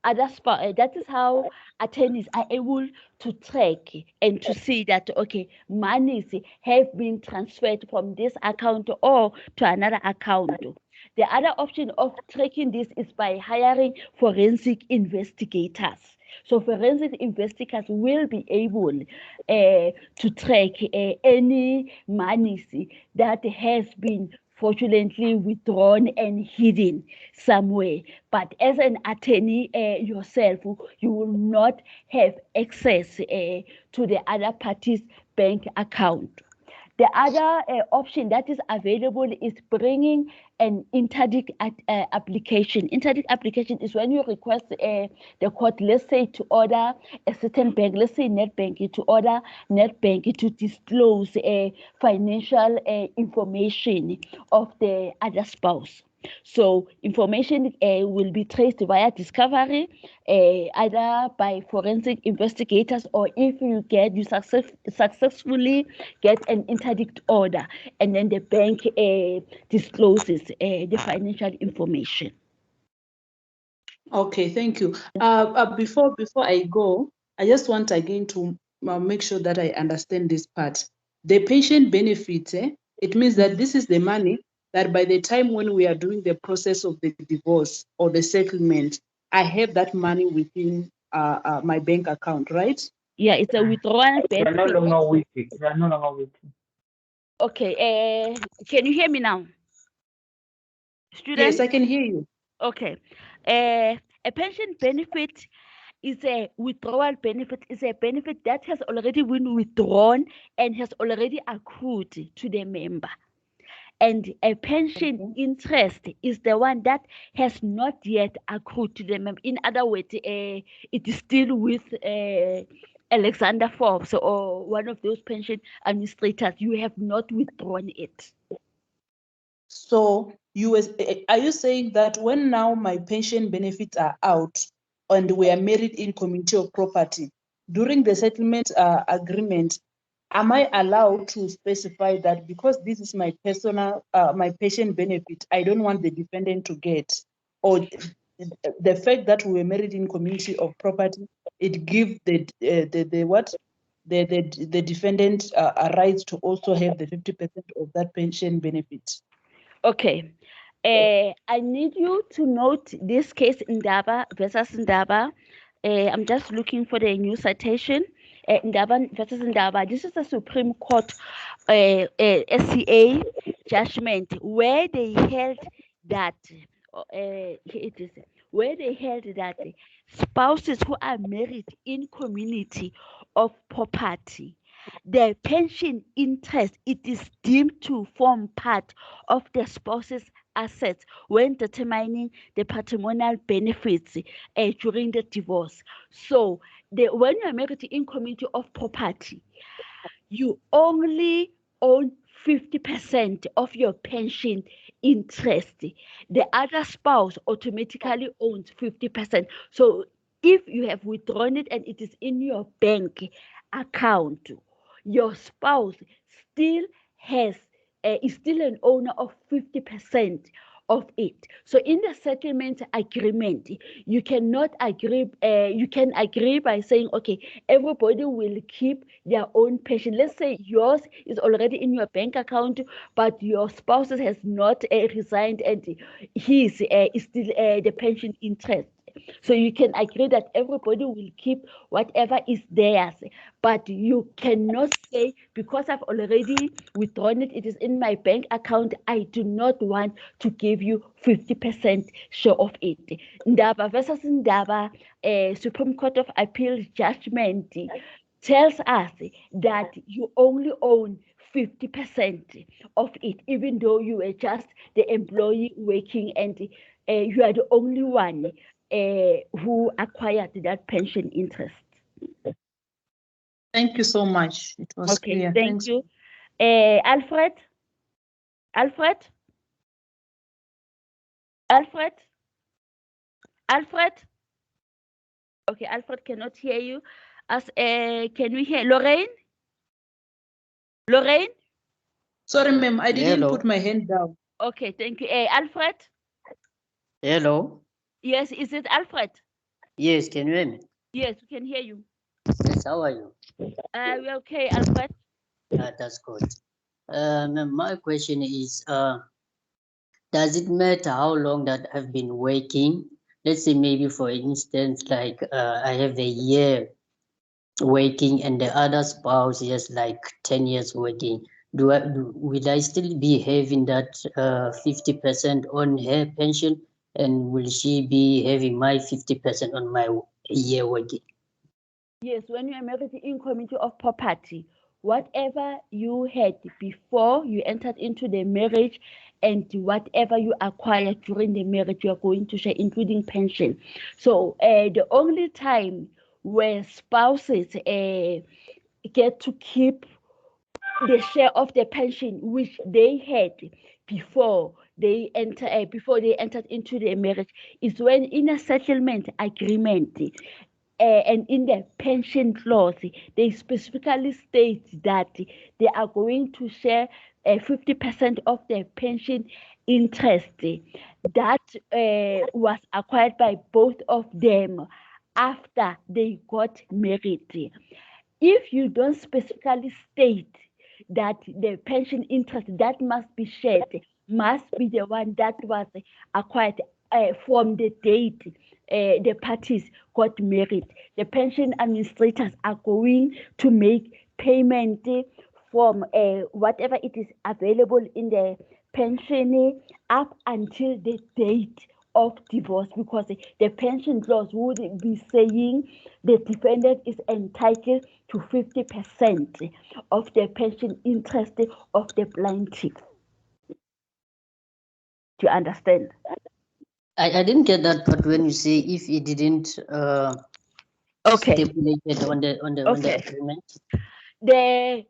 Speaker 1: that is how attorneys are able to track and to see that, okay, monies have been transferred from this account or to another account. The other option of tracking this is by hiring forensic investigators. So forensic investigators will be able to track any monies that has been fraudulently withdrawn and hidden somewhere. But as an attorney yourself, you will not have access to the other party's bank account. The other option that is available is bringing an interdict application. Interdict application is when you request the court, let's say, to order a certain bank, let's say NetBank, to order NetBank to disclose financial information of the other spouse. So information will be traced via discovery, either by forensic investigators, or if you successfully get an interdict order, and then the bank discloses the financial information.
Speaker 12: Okay, thank you. Before I go, I just want again to make sure that I understand this part. The patient benefit, it means that this is the money that by the time when we are doing the process of the divorce or the settlement, I have that money within my bank account, right?
Speaker 1: Yeah, it's a withdrawal benefit.
Speaker 13: You are no longer waiting. You are no longer waiting.
Speaker 1: Okay, can you hear me now? Student?
Speaker 12: Yes, I can hear you.
Speaker 1: Okay. A pension benefit is a withdrawal benefit, is a benefit that has already been withdrawn and has already accrued to the member. And a pension interest is the one that has not yet accrued to the member. In other words, it is still with Alexander Forbes or one of those pension administrators. You have not withdrawn it.
Speaker 12: So are you saying that when now my pension benefits are out and we are married in community of property, during the settlement agreement, am I allowed to specify that because this is my personal, my pension benefit, I don't want the defendant to get, or the fact that we were married in community of property, it gives the defendant a right to also have the 50% of that pension benefit? Okay.
Speaker 1: I need you to note this case Ndaba versus Ndaba. I'm just looking for the new citation. Ndaba versus Ndaba. This is a Supreme Court SCA judgment where they held that spouses who are married in community of property, the pension interest, it is deemed to form part of the spouse's assets when determining the patrimonial benefits during the divorce. So when you are married in community of property, you only own 50% of your pension interest. The other spouse automatically owns 50%. So if you have withdrawn it and it is in your bank account, your spouse still has is still an owner of 50% of it. So in the settlement agreement, you cannot agree, you can agree by saying, okay, everybody will keep their own pension. Let's say yours is already in your bank account, but your spouse has not resigned and his is still the pension interest. So you can agree that everybody will keep whatever is theirs, but you cannot say, because I've already withdrawn it, it is in my bank account, I do not want to give you 50% share of it. Ndaba versus Ndaba, Supreme Court of Appeal judgment tells us that you only own 50% of it, even though you were just the employee working and you are the only one who acquired that pension interest.
Speaker 12: Thank you so much. It was
Speaker 1: Okay,
Speaker 12: clear.
Speaker 1: thank
Speaker 12: Thanks.
Speaker 1: you. Alfred? Alfred? Alfred? Alfred? Okay, Alfred cannot hear you. Can we hear Lorraine? Lorraine?
Speaker 12: Sorry, ma'am, I didn't
Speaker 14: Hello.
Speaker 12: put my hand down.
Speaker 1: Okay, thank you. Alfred?
Speaker 14: Hello.
Speaker 1: Yes, is it Alfred?
Speaker 14: Yes, can you hear me?
Speaker 1: Yes, we can hear you.
Speaker 14: Yes, how are you?
Speaker 1: We're okay, Alfred.
Speaker 14: That's good. My question is, does it matter how long that I've been working? Let's say maybe for instance, like I have a year working and the other spouse is like 10 years working. Will I still be having that 50% on her pension, and will she be having my 50% on my year working?
Speaker 1: Yes, when you are married in community of property, whatever you had before you entered into the marriage and whatever you acquired during the marriage, you are going to share, including pension. So the only time where spouses get to keep the share of the pension which they had before they entered into the marriage is when in a settlement agreement and in the pension clause, they specifically state that they are going to share 50% of their pension interest that was acquired by both of them after they got married. If you don't specifically state that the pension interest that must be shared must be the one that was acquired from the date the parties got married, the pension administrators are going to make payment from whatever it is available in the pension up until the date of divorce, because the pension clause would be saying the defendant is entitled to 50% of the pension interest of the plaintiff. Do you understand?
Speaker 14: I didn't get that part when you say if he didn't stipulate it on the agreement.
Speaker 1: The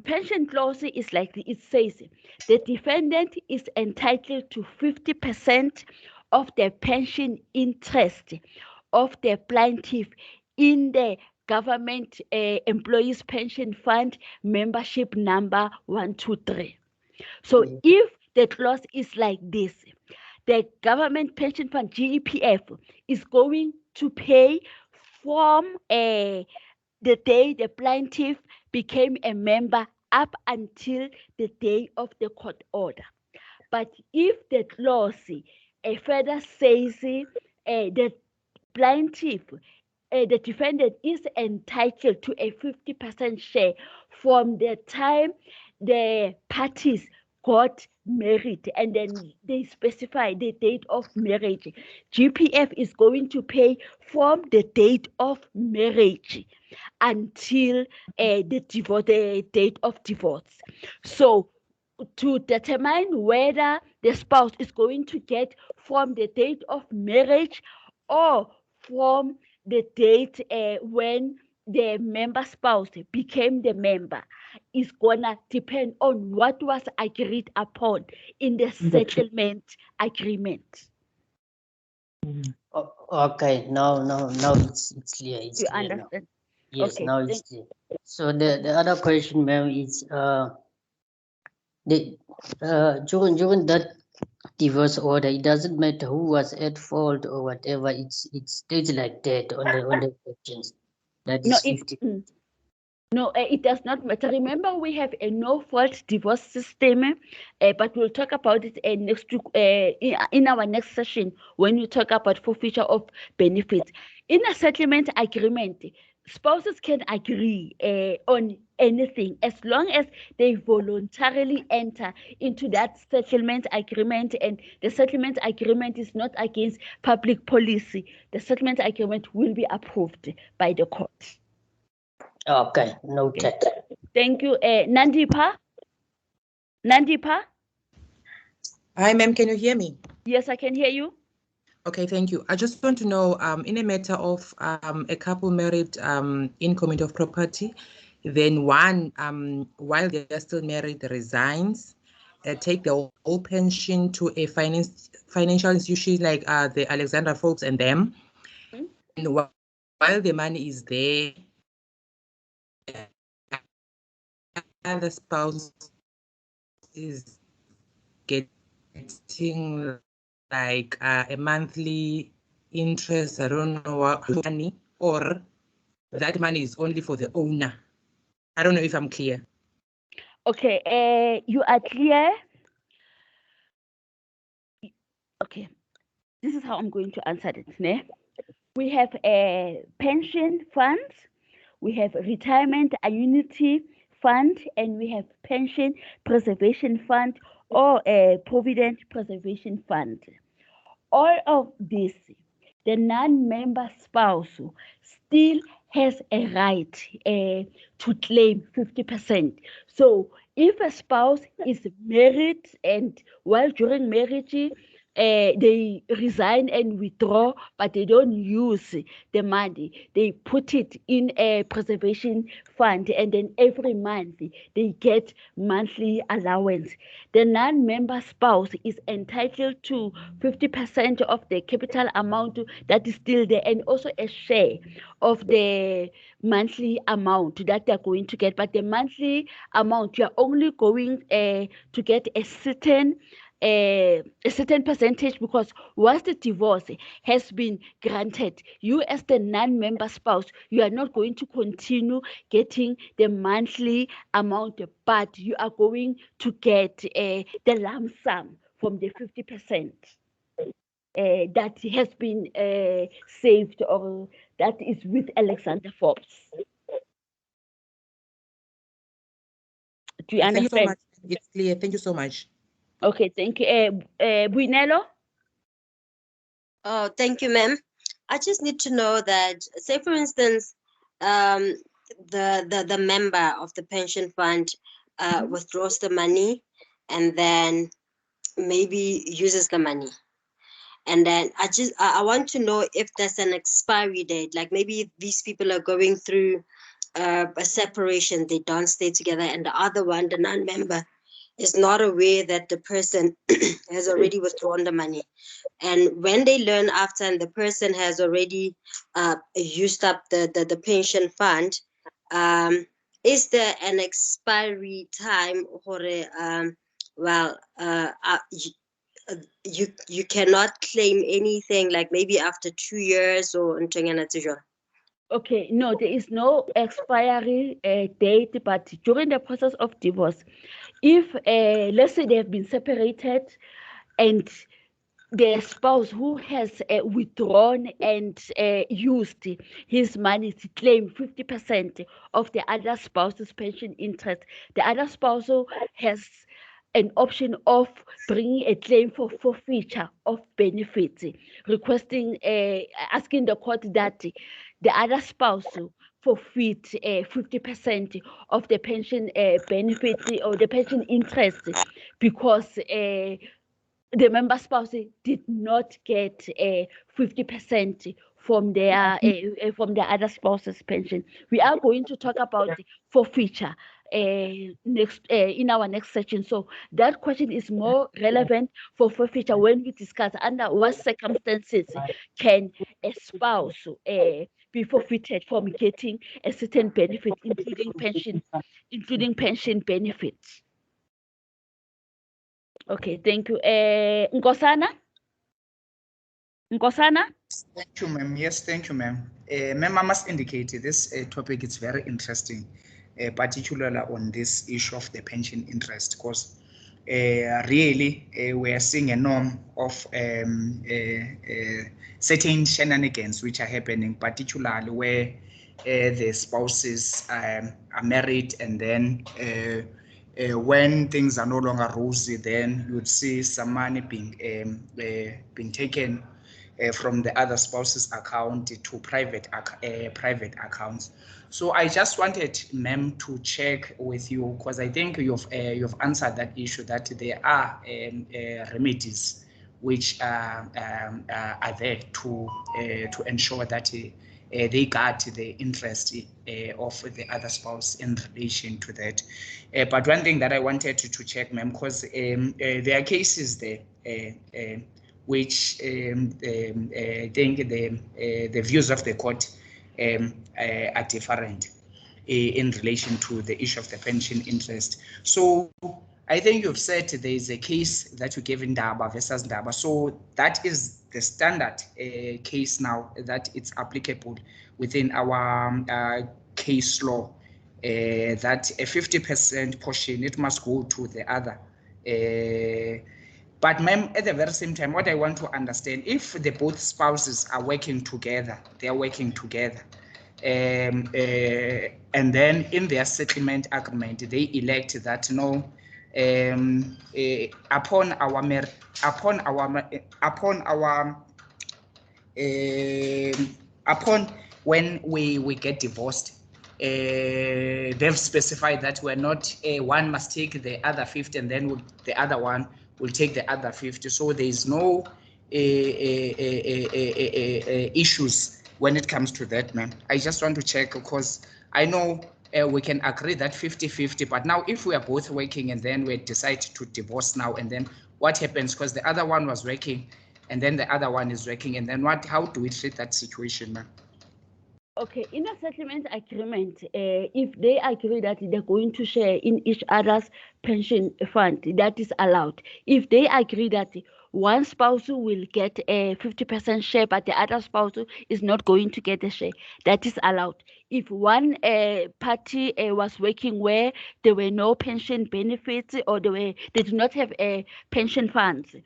Speaker 1: pension clause is like it says the defendant is entitled to 50% of the pension interest of the plaintiff in the government employees pension fund membership number 123. So if the clause is like this, the government pension fund GEPF is going to pay from the day the plaintiff became a member up until the day of the court order. But if the clause further says the plaintiff, the defendant is entitled to a 50% share from the time the parties got married, and then they specify the date of marriage, GPF is going to pay from the date of marriage until the date of divorce. So to determine whether the spouse is going to get from the date of marriage or from the date when the member spouse became the member is gonna depend on what was agreed upon in the settlement agreement.
Speaker 14: Okay, now it's clear. It's
Speaker 1: You
Speaker 14: clear
Speaker 1: understand?
Speaker 14: now. Yes,
Speaker 1: Okay.
Speaker 14: now it's clear. So the other question, ma'am, is During that divorce order, it doesn't matter who was at fault or whatever. It stays like that on the sections. That is 50.
Speaker 1: No, it does not matter. Remember, we have a no-fault divorce system, but we'll talk about it next week, in our next session when we talk about forfeiture of benefits. In a settlement agreement, spouses can agree on anything as long as they voluntarily enter into that settlement agreement, and the settlement agreement is not against public policy. The settlement agreement will be approved by the court.
Speaker 14: Okay, noted.
Speaker 1: Thank you. Nandipa? Nandipa?
Speaker 15: Hi, ma'am. Can you hear me?
Speaker 1: Yes, I can hear you.
Speaker 15: Okay, thank you. I just want to know, in a matter of a couple married in community of property, then one, while they're still married, resigns, take the whole pension to a financial institution like the Alexandra folks and them. And while the money is there, the spouse is getting like a monthly interest, I don't know what money, or that money is only for the owner. I don't know if I'm clear.
Speaker 1: Okay, you are clear? Okay, this is how I'm going to answer it. Ne? We have a pension funds, we have retirement annuity fund, and we have pension preservation fund or a provident preservation fund. All of this, the non-member spouse still has a right to claim 50%. So if a spouse is married and while during marriage, they resign and withdraw, but they don't use the money. They put it in a preservation fund, and then every month they get monthly allowance. The non-member spouse is entitled to 50% of the capital amount that is still there, and also a share of the monthly amount that they're going to get. But the monthly amount, you're only going to get a certain percentage, because once the divorce has been granted, you as the non-member spouse, you are not going to continue getting the monthly amount, but you are going to get the lump sum from the 50% that has been saved, or that is with Alexander Forbes. Do you understand?
Speaker 15: Thank you so much. It's clear. Thank you so much.
Speaker 1: Okay, thank you. Buinelo?
Speaker 8: Oh, thank you, ma'am. I just need to know that, say for instance, the member of the pension fund withdraws the money and then maybe uses the money. And then I want to know if there's an expiry date, like maybe if these people are going through a separation, they don't stay together, and the other one, the non-member, is not aware that the person has already withdrawn the money. And when they learn after, and the person has already used up the pension fund, is there an expiry time, or you cannot claim anything, like maybe after 2 years or ntho?
Speaker 1: Okay, no, there is no expiry date, but during the process of divorce, if let's say they have been separated and the spouse who has withdrawn and used his money to claim 50% of the other spouse's pension interest, the other spouse has an option of bringing a claim for forfeiture of benefits, requesting, asking the court that the other spouse forfeit 50% of the pension benefit or the pension interest, because the member spouse did not get 50% from their from the other spouse's pension. We are going to talk about forfeiture next in our next session. So that question is more relevant for forfeiture when we discuss under what circumstances can a spouse be forfeited from getting a certain benefit, including pension benefits. Okay, thank you. Nkosana? Nkosana?
Speaker 3: Thank you, ma'am. Yes, thank you, ma'am. Ma'am, I must indicate this topic is very interesting, particularly on this issue of the pension interest, because really we are seeing a norm of certain shenanigans which are happening, particularly where the spouses are married, and then when things are no longer rosy, then you would see some money being taken from the other spouse's account to private accounts. So I just wanted, ma'am, to check with you, because I think you've answered that issue, that there are remedies which are there to ensure that they guard the interest of the other spouse in relation to that. But one thing that I wanted to check, ma'am, because there are cases there which I think the views of the court are different in relation to the issue of the pension interest. So I think you've said there is a case that you gave in Ndaba versus Ndaba. So that is the standard case now that it's applicable within our case law, that a 50% portion, it must go to the other. But ma'am, at the very same time, what I want to understand, if the both spouses are working together, they are working together, and then in their settlement agreement, they elect that no, upon when we get divorced, they've specified that we're not one must take the other 50, and then the other one will take the other 50. So there is no issues when it comes to that, ma'am. I just want to check, because I know we can agree that 50-50, but now if we are both working and then we decide to divorce now, and then what happens? Because the other one was working and then the other one is working, and then how do we treat that situation, ma'am?
Speaker 1: Okay, in a settlement agreement, if they agree that they're going to share in each other's pension fund, that is allowed. If they agree that one spouse will get a 50% share, but the other spouse is not going to get a share, that is allowed. If one party was working where there were no pension benefits, or they did not have pension funds,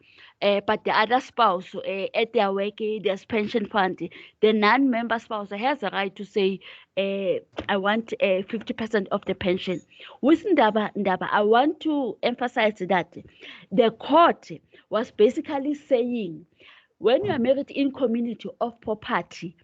Speaker 1: but the other spouse at their work, there's pension fund, the non-member spouse has a right to say, I want 50% of the pension. With Ndaba, I want to emphasize that the court was basically saying, when you are married in community of property,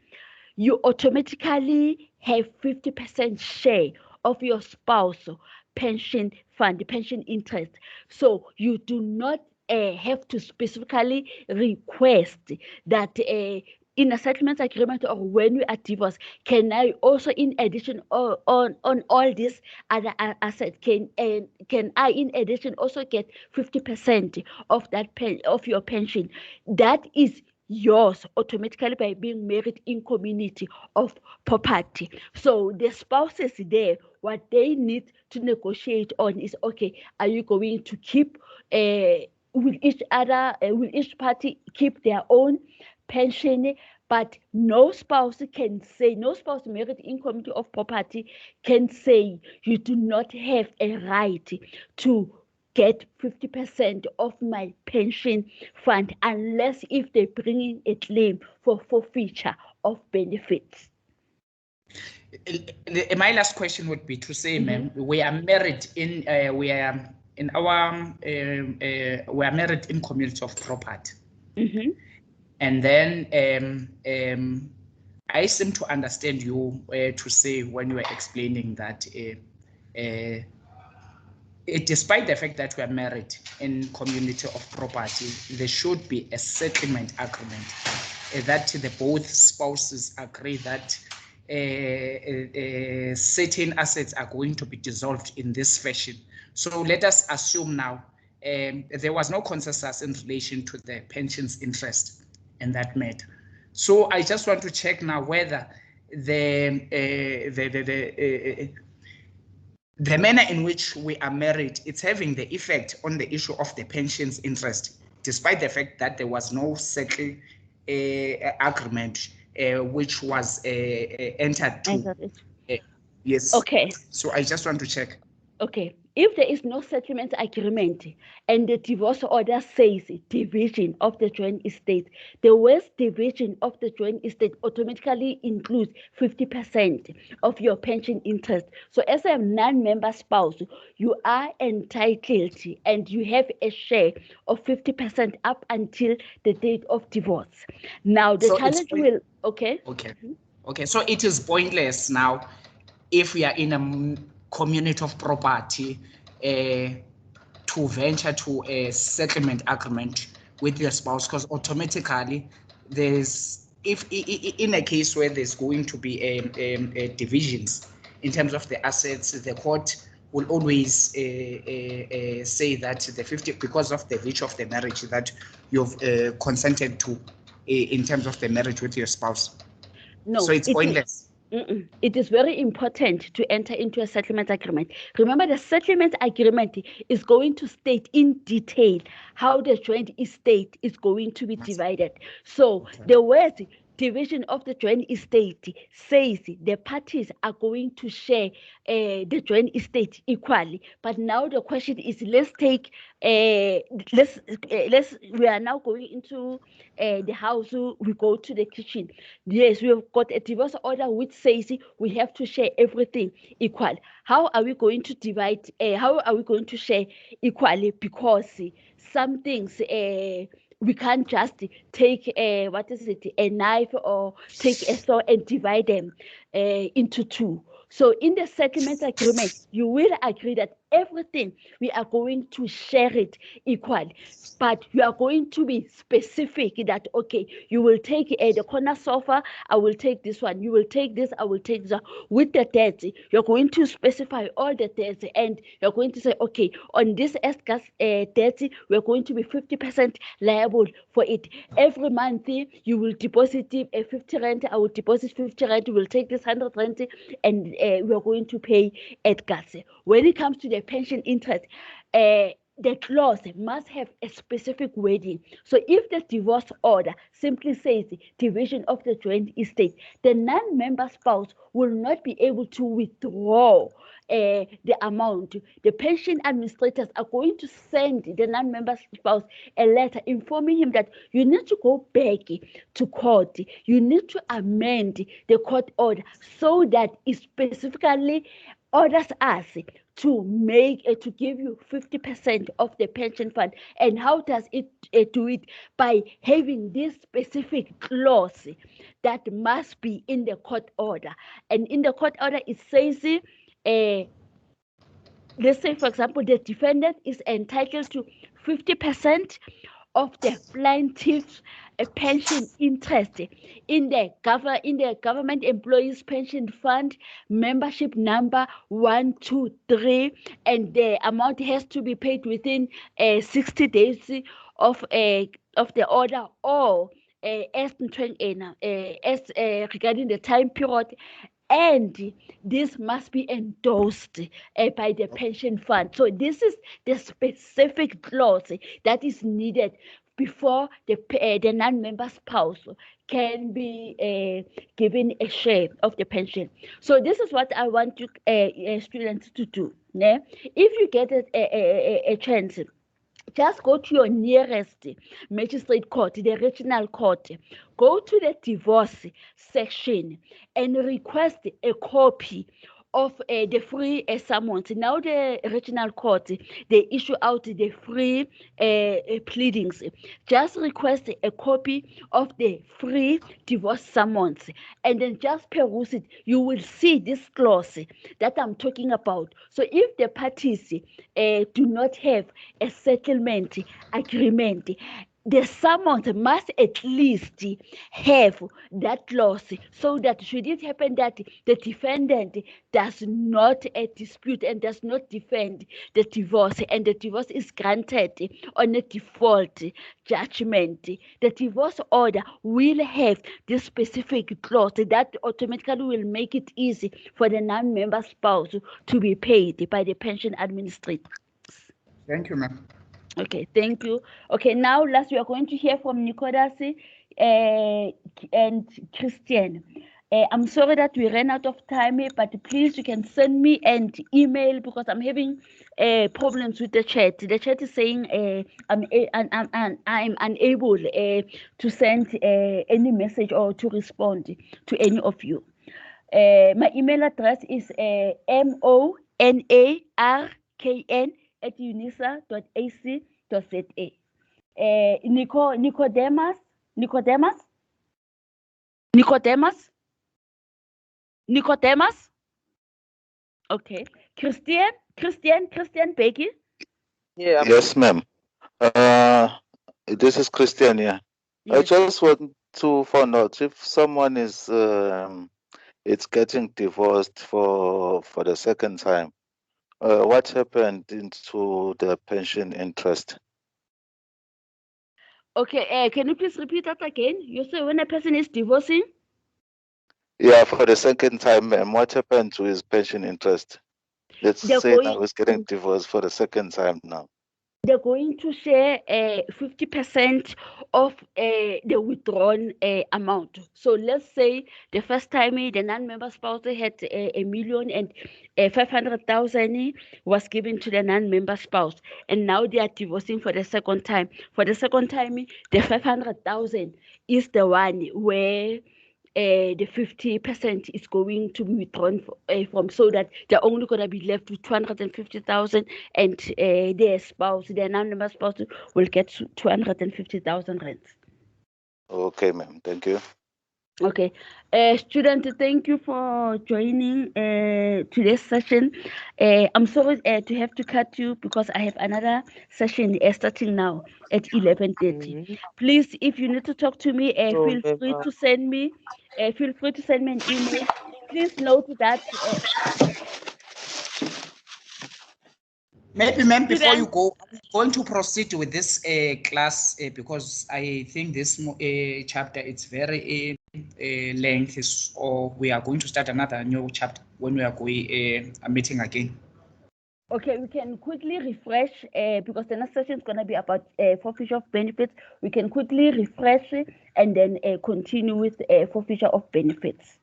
Speaker 1: you automatically have 50% share of your spouse pension fund, pension interest. So you do not have to specifically request that in a settlement agreement, or when you are divorced, can I also, in addition on all these other assets, can I in addition also get 50% of that of your pension? That is yours automatically by being married in community of property. So the spouses there, what they need to negotiate on is, okay, are you going to keep will each party keep their own pension? But no spouse married in community of property can say you do not have a right to get 50% of my pension fund, unless if they bring in a claim for forfeiture of benefits.
Speaker 3: My last question would be to say, ma'am, we are married in we are married in community of property, and then I seem to understand you to say, when you were explaining that despite the fact that we are married in community of property, there should be a settlement agreement that the both spouses agree that certain assets are going to be dissolved in this fashion. So let us assume now there was no consensus in relation to the pensions interest in that matter. So I just want to check now whether the manner in which we are married, it's having the effect on the issue of the pensions interest, despite the fact that there was no settle agreement which was entered to. Yes.
Speaker 1: Okay.
Speaker 3: So I just want to check.
Speaker 1: Okay, if there is no settlement agreement and the divorce order says division of the joint estate, the worst division of the joint estate automatically includes 50% of your pension interest. So as a non-member spouse, you are entitled and you have a share of 50% up until the date of divorce. Now the challenge will, okay.
Speaker 3: Okay, so it is pointless now if we are in a community of property to venture to a settlement agreement with your spouse, because automatically there's, if in a case where there's going to be a divisions in terms of the assets, the court will always say that the 50, because of the virtue of the marriage that you've consented to in terms of the marriage with your spouse.
Speaker 1: No,
Speaker 3: so it's pointless.
Speaker 1: It is very important to enter into a settlement agreement. Remember, the settlement agreement is going to state in detail how the joint estate is going to be divided. So the word division of the joint estate says the parties are going to share the joint estate equally. But now the question is, let's take we are now going into the house, we go to the kitchen. Yes, we have got a divorce order which says we have to share everything equal. How are we going to divide? How are we going to share equally? Because some things we can't just take a knife or take a saw and divide them into two. So in the settlement agreement, you will agree that everything we are going to share it equally. But you are going to be specific that, okay, you will take the corner sofa, I will take this one, you will take this, I will take this. With the debts, you're going to specify all the debts, and you're going to say, okay, on this S-gas debt, we're going to be 50% liable for it. Every month, you will deposit 50 rand, I will deposit 50 rand, we'll take this 100 rand, and we're going to pay at gas. When it comes to the pension interest, the clause must have a specific wording. So if the divorce order simply says division of the joint estate, the non-member spouse will not be able to withdraw the amount. The pension administrators are going to send the non-member spouse a letter informing him that you need to go back to court. You need to amend the court order so that it specifically orders us to make to give you 50% of the pension fund. And how does it do it? By having this specific clause that must be in the court order. And in the court order, it says, let's say, for example, the defendant is entitled to 50% of the plaintiff's pension interest in the government employees pension fund membership number 123, and the amount has to be paid within 60 days of the order, or as regarding the time period. And this must be endorsed by the pension fund. So this is the specific clause that is needed before the non-member spouse can be given a share of the pension. So this is what I want students to do. If you get a chance, just go to your nearest magistrate court, the regional court. Go to the divorce section and request a copy of the free summons. Now the regional court, they issue out the free pleadings. Just request a copy of the free divorce summons and then just peruse it. You will see this clause that I'm talking about. So if the parties do not have a settlement agreement, the summons must at least have that clause, so that should it happen that the defendant does not dispute and does not defend the divorce, and the divorce is granted on a default judgment, the divorce order will have this specific clause that automatically will make it easy for the non-member spouse to be paid by the pension administrator.
Speaker 3: Thank you, ma'am.
Speaker 1: Okay, thank you. Okay, now last we are going to hear from Nicolas and Christian. I'm sorry that we ran out of time, but please you can send me an email because I'm having problems with the chat. The chat is saying I'm unable to send any message or to respond to any of you. My email address is monarkn@unisa.ac.za. Nicodemus. Okay. Christian Becky.
Speaker 16: Yeah. Yes, ma'am. This is Christian. Yeah. Yes. I just want to find out if someone is it's getting divorced for the second time. What happened into the pension interest?
Speaker 1: Okay, can you please repeat that again? You say when a person is divorcing?
Speaker 16: Yeah, for the second time, ma'am, what happened to his pension interest? Let's say now he's getting divorced for the second time now.
Speaker 1: They're going to share 50% of the withdrawn amount. So let's say the first time the non-member spouse had $1,500,000 was given to the non-member spouse, and now they are divorcing for the second time. For the second time, the 500,000 is the one where the 50% is going to be withdrawn from, so that they're only going to be left with 250,000, and their spouse, their non-member spouse, will get 250,000 rands.
Speaker 16: Okay, ma'am. Thank you.
Speaker 1: Okay, student, thank you for joining today's session. I'm sorry to have to cut you because I have another session starting now at 11:30. Please, if you need to talk to me, feel free to send me. Feel free to send me an email. Please note that.
Speaker 3: Maybe, ma'am, before you go, I'm going to proceed with this class because I think this chapter is very lengthy, so we are going to start another new chapter when we are going meeting again.
Speaker 1: Okay, we can quickly refresh because the next session is going to be about forfeiture of benefits. We can quickly refresh and then continue with forfeiture of benefits.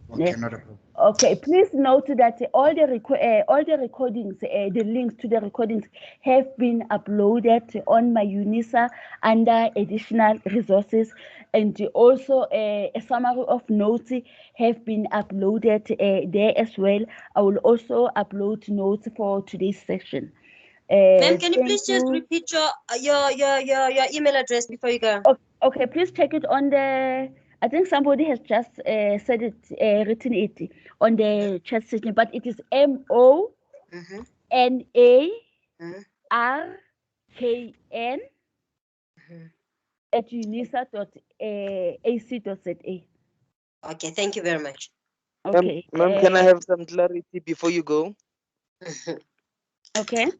Speaker 3: Okay, not a problem.
Speaker 1: Okay, please note that all the recordings, the links to the recordings have been uploaded on my UNISA under additional resources, and also a summary of notes have been uploaded there as well. I will also upload notes for today's session.
Speaker 8: Ma'am, can you please just repeat your email address before you go?
Speaker 1: Okay, please check it on the. I think somebody has just said it, written it on the chat session, but it is monarkn@unisa.ac.za.
Speaker 8: Okay, thank you very much.
Speaker 1: Okay.
Speaker 17: Ma'am, can I have some clarity before you go?
Speaker 1: Okay.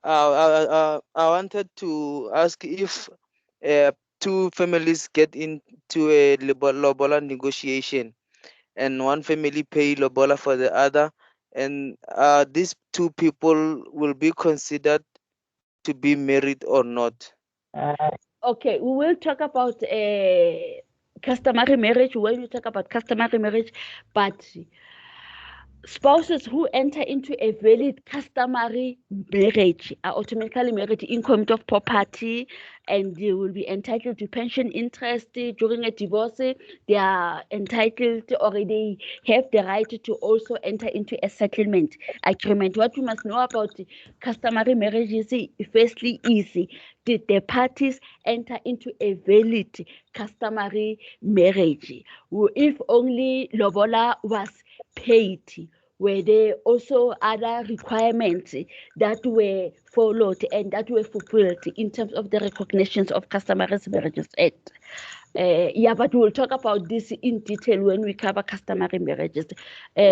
Speaker 17: I wanted to ask if two families get into a lobola negotiation and one family pay lobola for the other, and these two people will be considered to be married or not?
Speaker 1: Okay, we will talk about customary marriage when we talk about customary marriage, but spouses who enter into a valid customary marriage are automatically married in community of property, and they will be entitled to pension interest during a divorce. They are entitled, or they have the right to also enter into a settlement agreement. What you must know about customary marriage is, firstly, the parties enter into a valid customary marriage if only lobola was paid were there also other requirements that were followed and that were fulfilled in terms of the recognitions of Customary Marriages Act? Yeah, but we'll talk about this in detail when we cover customary marriages.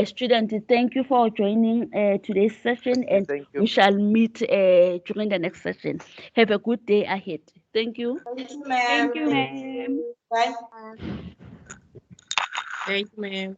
Speaker 1: Students, thank you for joining today's session, and we shall meet during the next session. Have a good day ahead. Thank you.
Speaker 2: Thank you, ma'am.
Speaker 1: Thank you, ma'am.
Speaker 2: Bye.
Speaker 15: Thank you, ma'am.